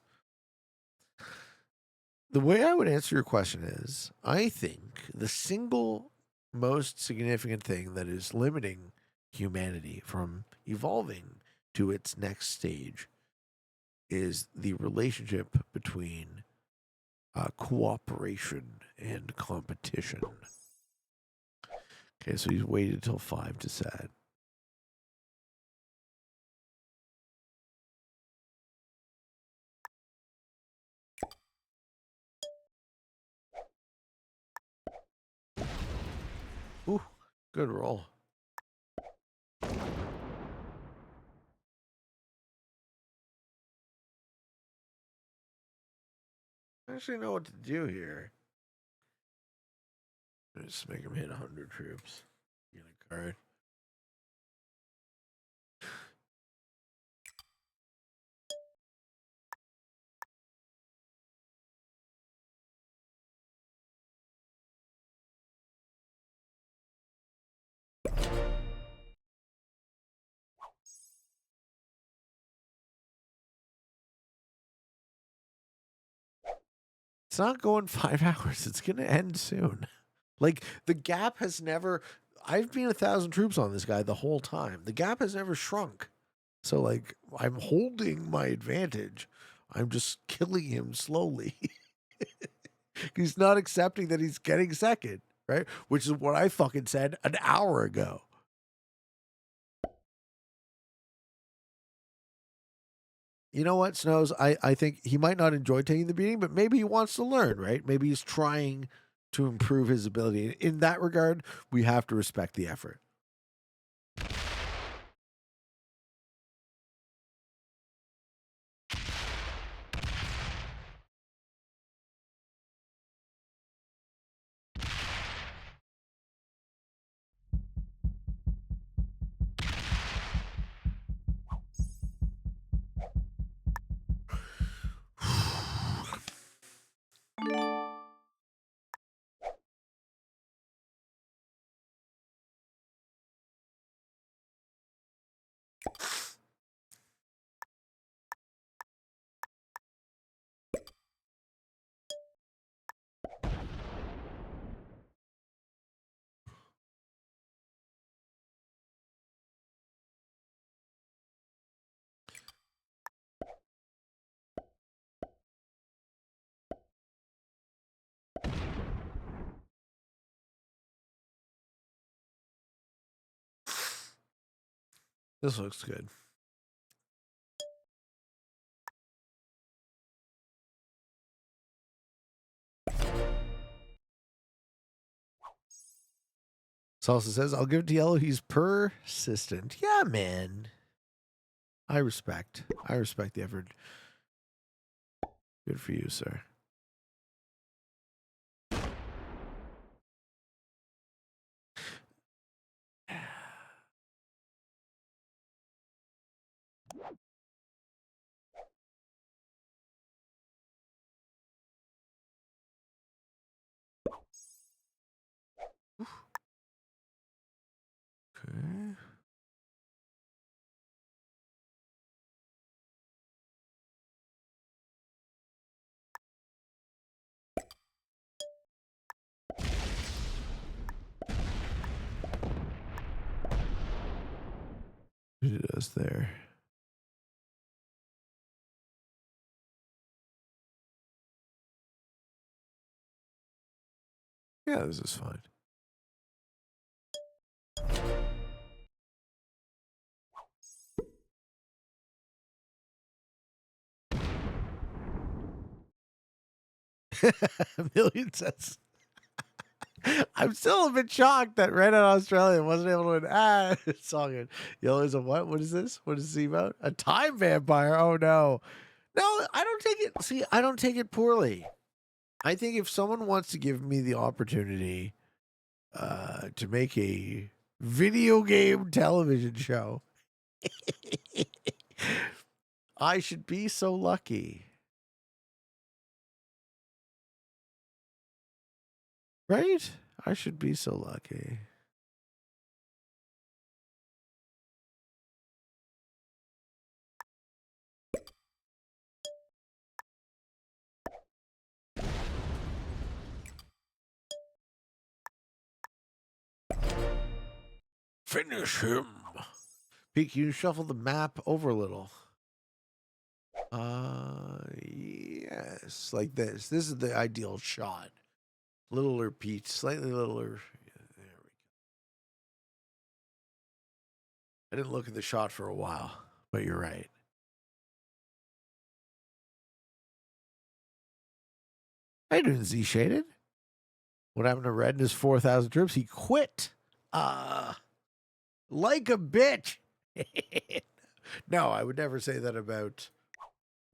The way I would answer your question is, I think the single most significant thing that is limiting humanity from evolving to its next stage is the relationship between cooperation and competition. Okay, so he's waited till 5 to set. Ooh, good roll. I actually know what to do here. Just make him hit 100 troops. Get a card. It's not going 5 hours. It's going to end soon. Like, the gap has never... I've been 1,000 troops on this guy the whole time. The gap has never shrunk. So, like, I'm holding my advantage. I'm just killing him slowly. He's not accepting that he's getting second, right? Which is what I fucking said an hour ago. You know what, Snows? I think he might not enjoy taking the beating, but maybe he wants to learn, right? Maybe he's trying to improve his ability. In that regard, we have to respect the effort. This looks good. Salsa says, I'll give it to Yellow. He's persistent. Yeah, man. I respect the effort. Good for you, sir. Okay. It is there. Yeah, this is fine. A million cents. I'm still a bit shocked that Red Hat Australia wasn't able to win. It's all good. Yellow is a what? What is this? What is he about? A time vampire. Oh no. No, I don't take it. See, I don't take it poorly. I think if someone wants to give me the opportunity to make a video game television show, I should be so lucky. Right? I should be so lucky. Finish him. Pete, can you shuffle the map over a little? Yes, like this. This is the ideal shot. Littler Pete, slightly littler. Yeah, there we go. I didn't look at the shot for a while, but you're right. I didn't see shaded. What happened to Red and his 4,000 troops? He quit. Like a bitch. No, I would never say that about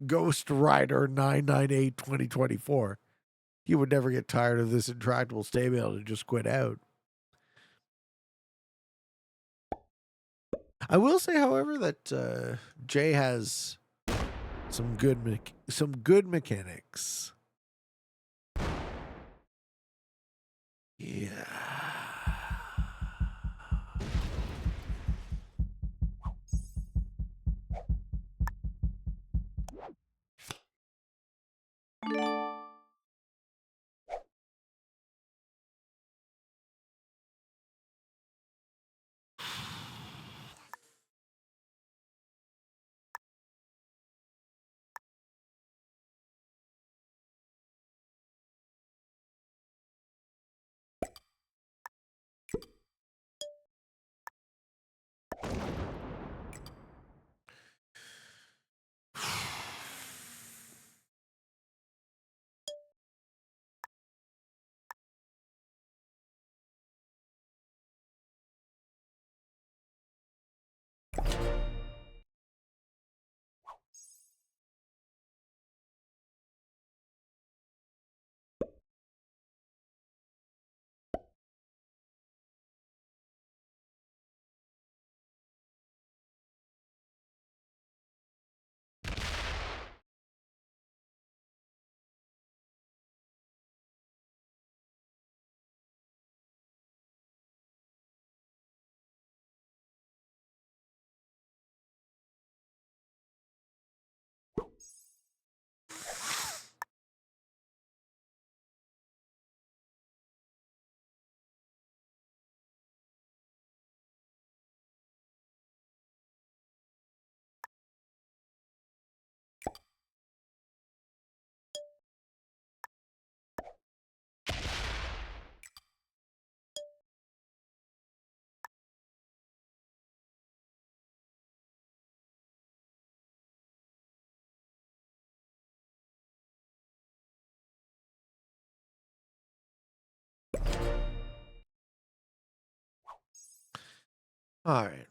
Ghost Rider 998 2024. He would never get tired of this intractable stalemate and just quit out. I will say, however, that Jay has some good mechanics. Yeah. All right.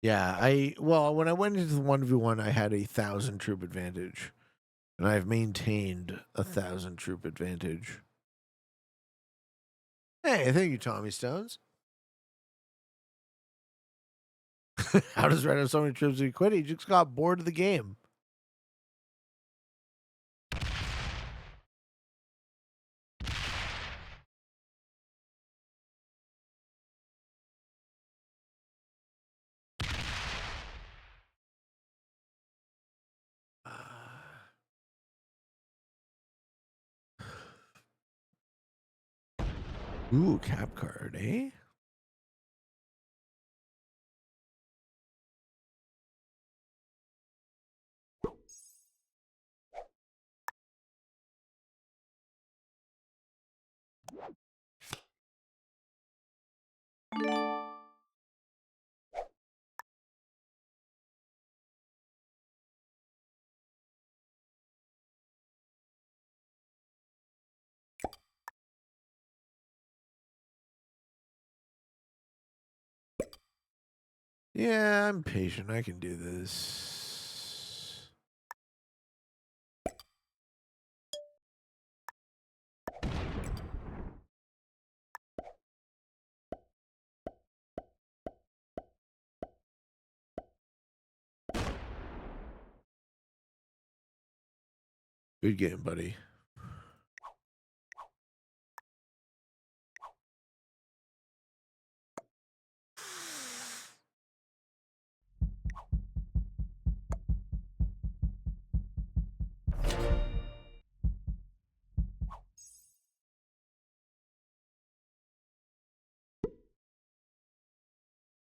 Yeah, when I went into the 1v1, I had 1,000 troop advantage, and I've maintained 1,000 troop advantage. Hey, thank you, Tommy Stones. How does Red have so many troops he quit? He just got bored of the game. Ooh, cap card, eh? Yeah, I'm patient. I can do this. Good game, buddy.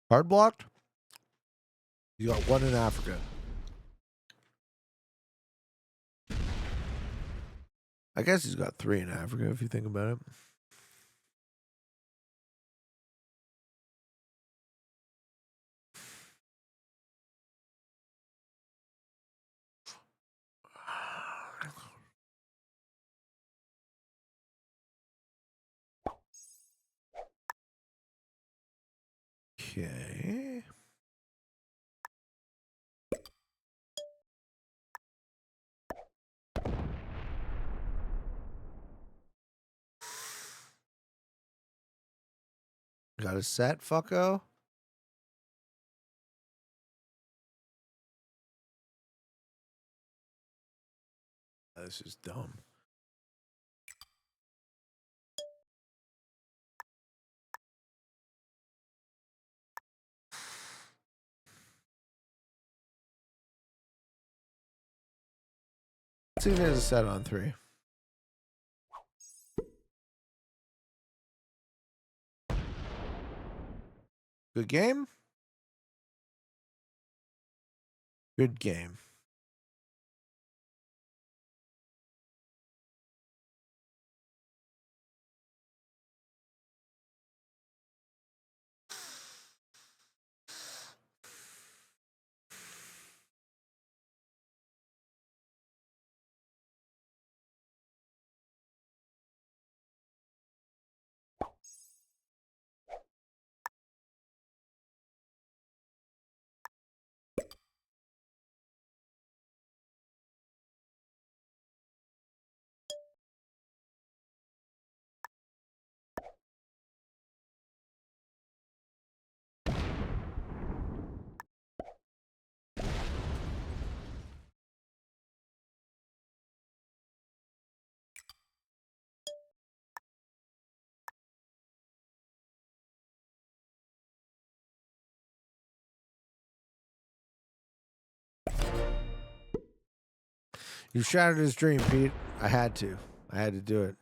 Hard blocked? You got one in Africa. I guess he's got 3 in Africa if you think about it. Okay. Got a set, fucko? This is dumb. Let's see if there's a set on 3. Good game? Good game. You shattered his dream, Pete. I had to do it.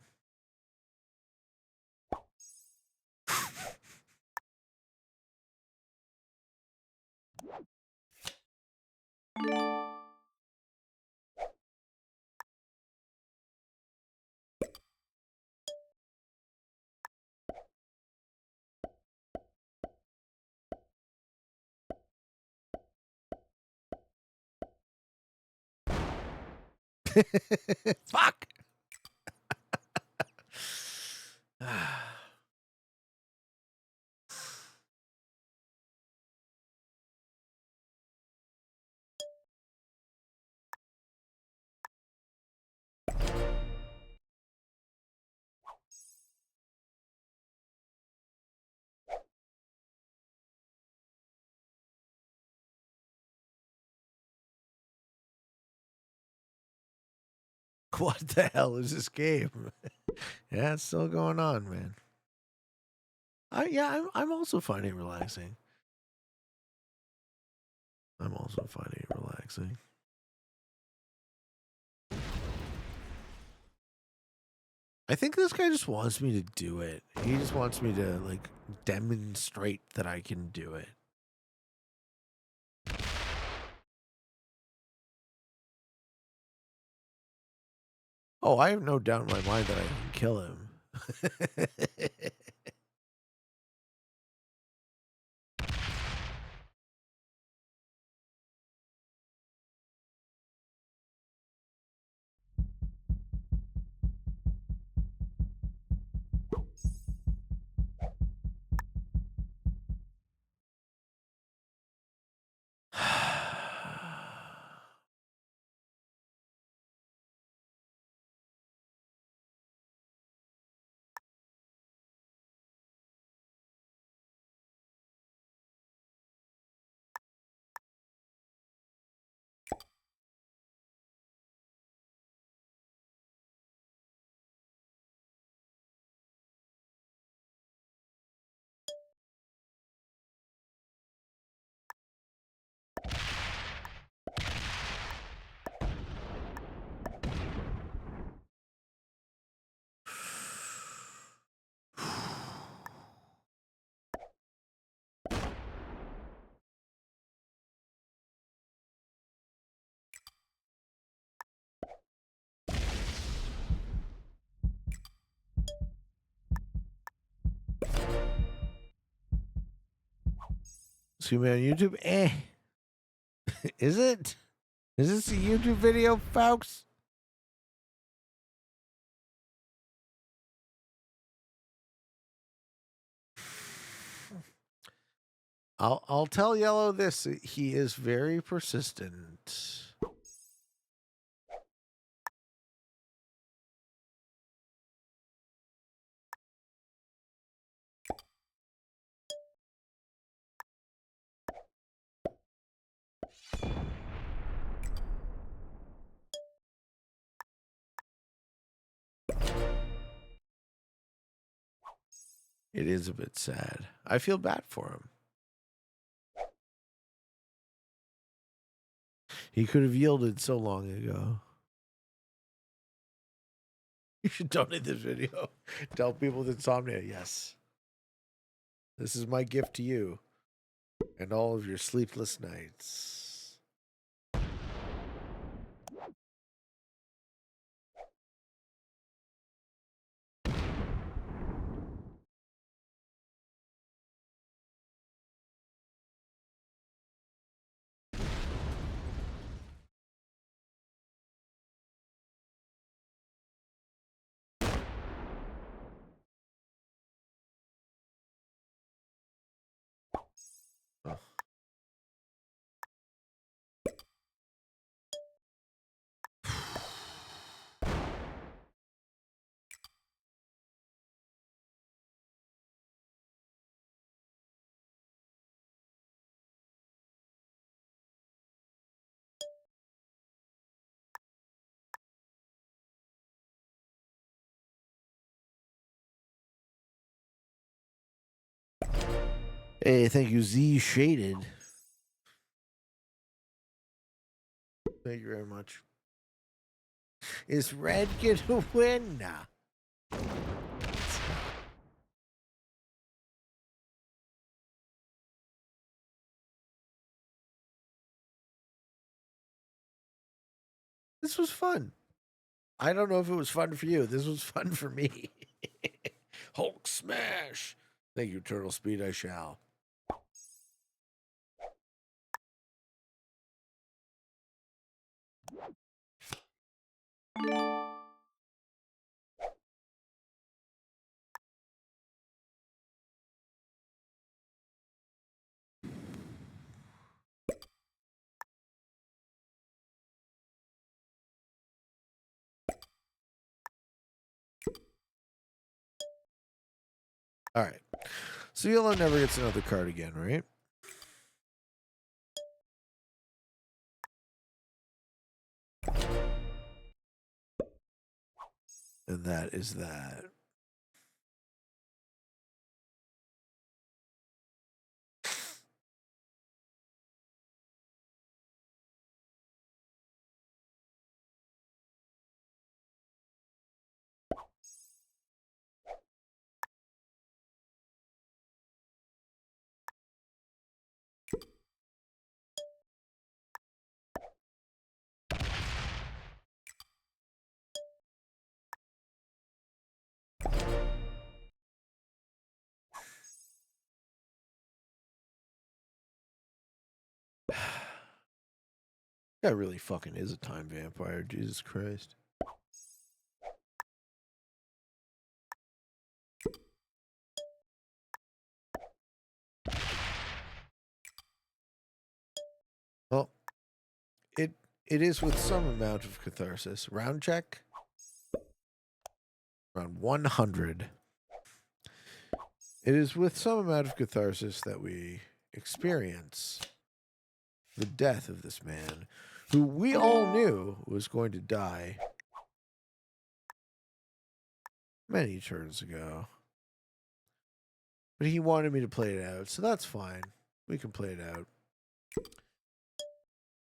Fuck. What the hell is this game? Yeah, it's still going on, man. I'm also finding it relaxing. I'm also finding it relaxing. I think this guy just wants me to do it. He just wants me to like demonstrate that I can do it. Oh, I have no doubt in my mind that I can kill him. See me on YouTube? Is it? Is this a YouTube video, folks? I'll tell Yellow this. He is very persistent. It is a bit sad. I feel bad for him. He could have yielded so long ago. You should donate this video. Tell people with insomnia, yes. This is my gift to you and all of your sleepless nights. Oh. Hey, thank you, Z Shaded. Thank you very much. Is Red gonna win? Nah. This was fun. I don't know if it was fun for you. This was fun for me. Hulk smash. Thank you, Turtle Speed. I shall. All right. So Yellow never gets another card again, right? And that is that. That really fucking is a time vampire. Jesus Christ. Well, it is with some amount of catharsis. Round check. Round 100. It is with some amount of catharsis that we experience the death of this man, who we all knew was going to die many turns ago. But he wanted me to play it out, so that's fine. We can play it out.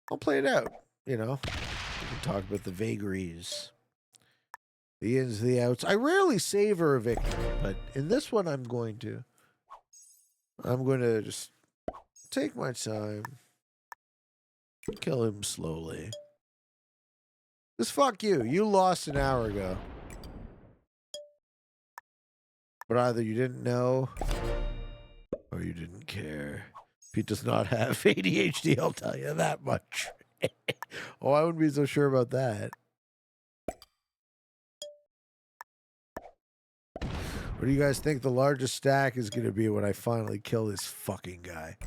I'll play it out, you know. We can talk about the vagaries, the ins, the outs. I rarely savor a victory, but in this one I'm going to just take my time. Kill him slowly. Just fuck you. You lost an hour ago. But either you didn't know or you didn't care. He does not have ADHD, I'll tell you that much. Oh, I wouldn't be so sure about that. What do you guys think the largest stack is going to be when I finally kill this fucking guy?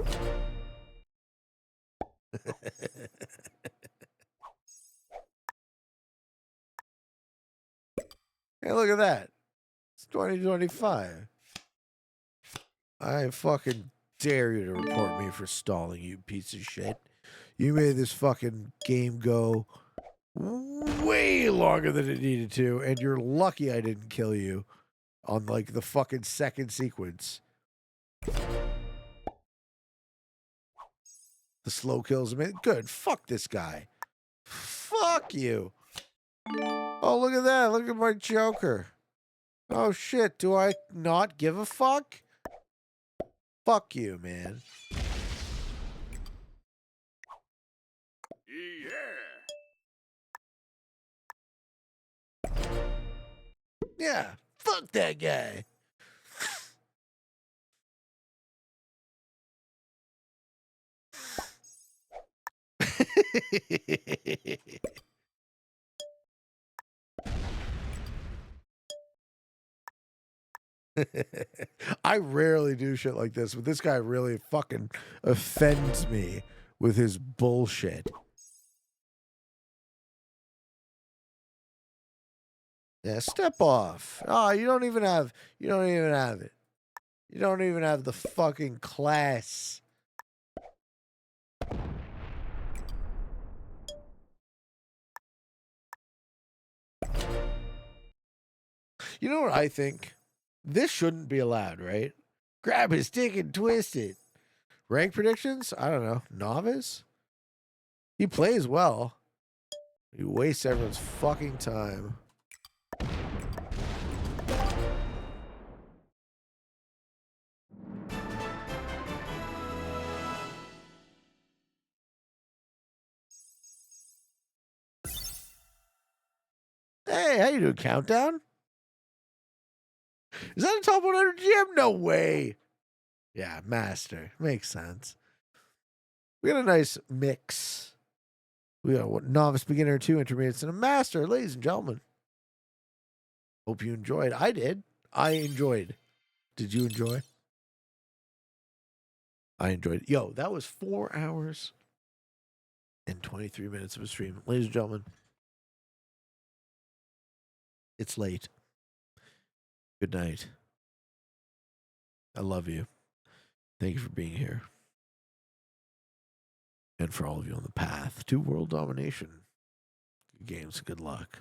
Hey, look at that. It's 2025. I fucking dare you to report me for stalling, you piece of shit. You made this fucking game go way longer than it needed to, and you're lucky I didn't kill you on, like, the fucking second sequence. The slow kills him. Good. Fuck this guy. Fuck you. Oh, look at that. Look at my Joker. Oh, shit. Do I not give a fuck? Fuck you, man. Yeah. Fuck that guy. I rarely do shit like this, but this guy really fucking offends me with his bullshit. Yeah, step off. Oh, you don't even have it. You don't even have the fucking class. You know what I think? This shouldn't be allowed, right? Grab his dick and twist it. Rank predictions? I don't know. Novice? He plays well. He wastes everyone's fucking time. Hey, how you doing? Countdown? Is that a top 100 GM? No way. Yeah, master. Makes sense. We got a nice mix. We got what, novice, beginner, 2 intermediates, and a master, ladies and gentlemen. Hope you enjoyed. I did. I enjoyed. Did you enjoy? I enjoyed it. Yo, that was 4 hours and 23 minutes of a stream. Ladies and gentlemen, it's late. Good night. I love you. Thank you for being here. And for all of you on the path to world domination. Good games. Good luck.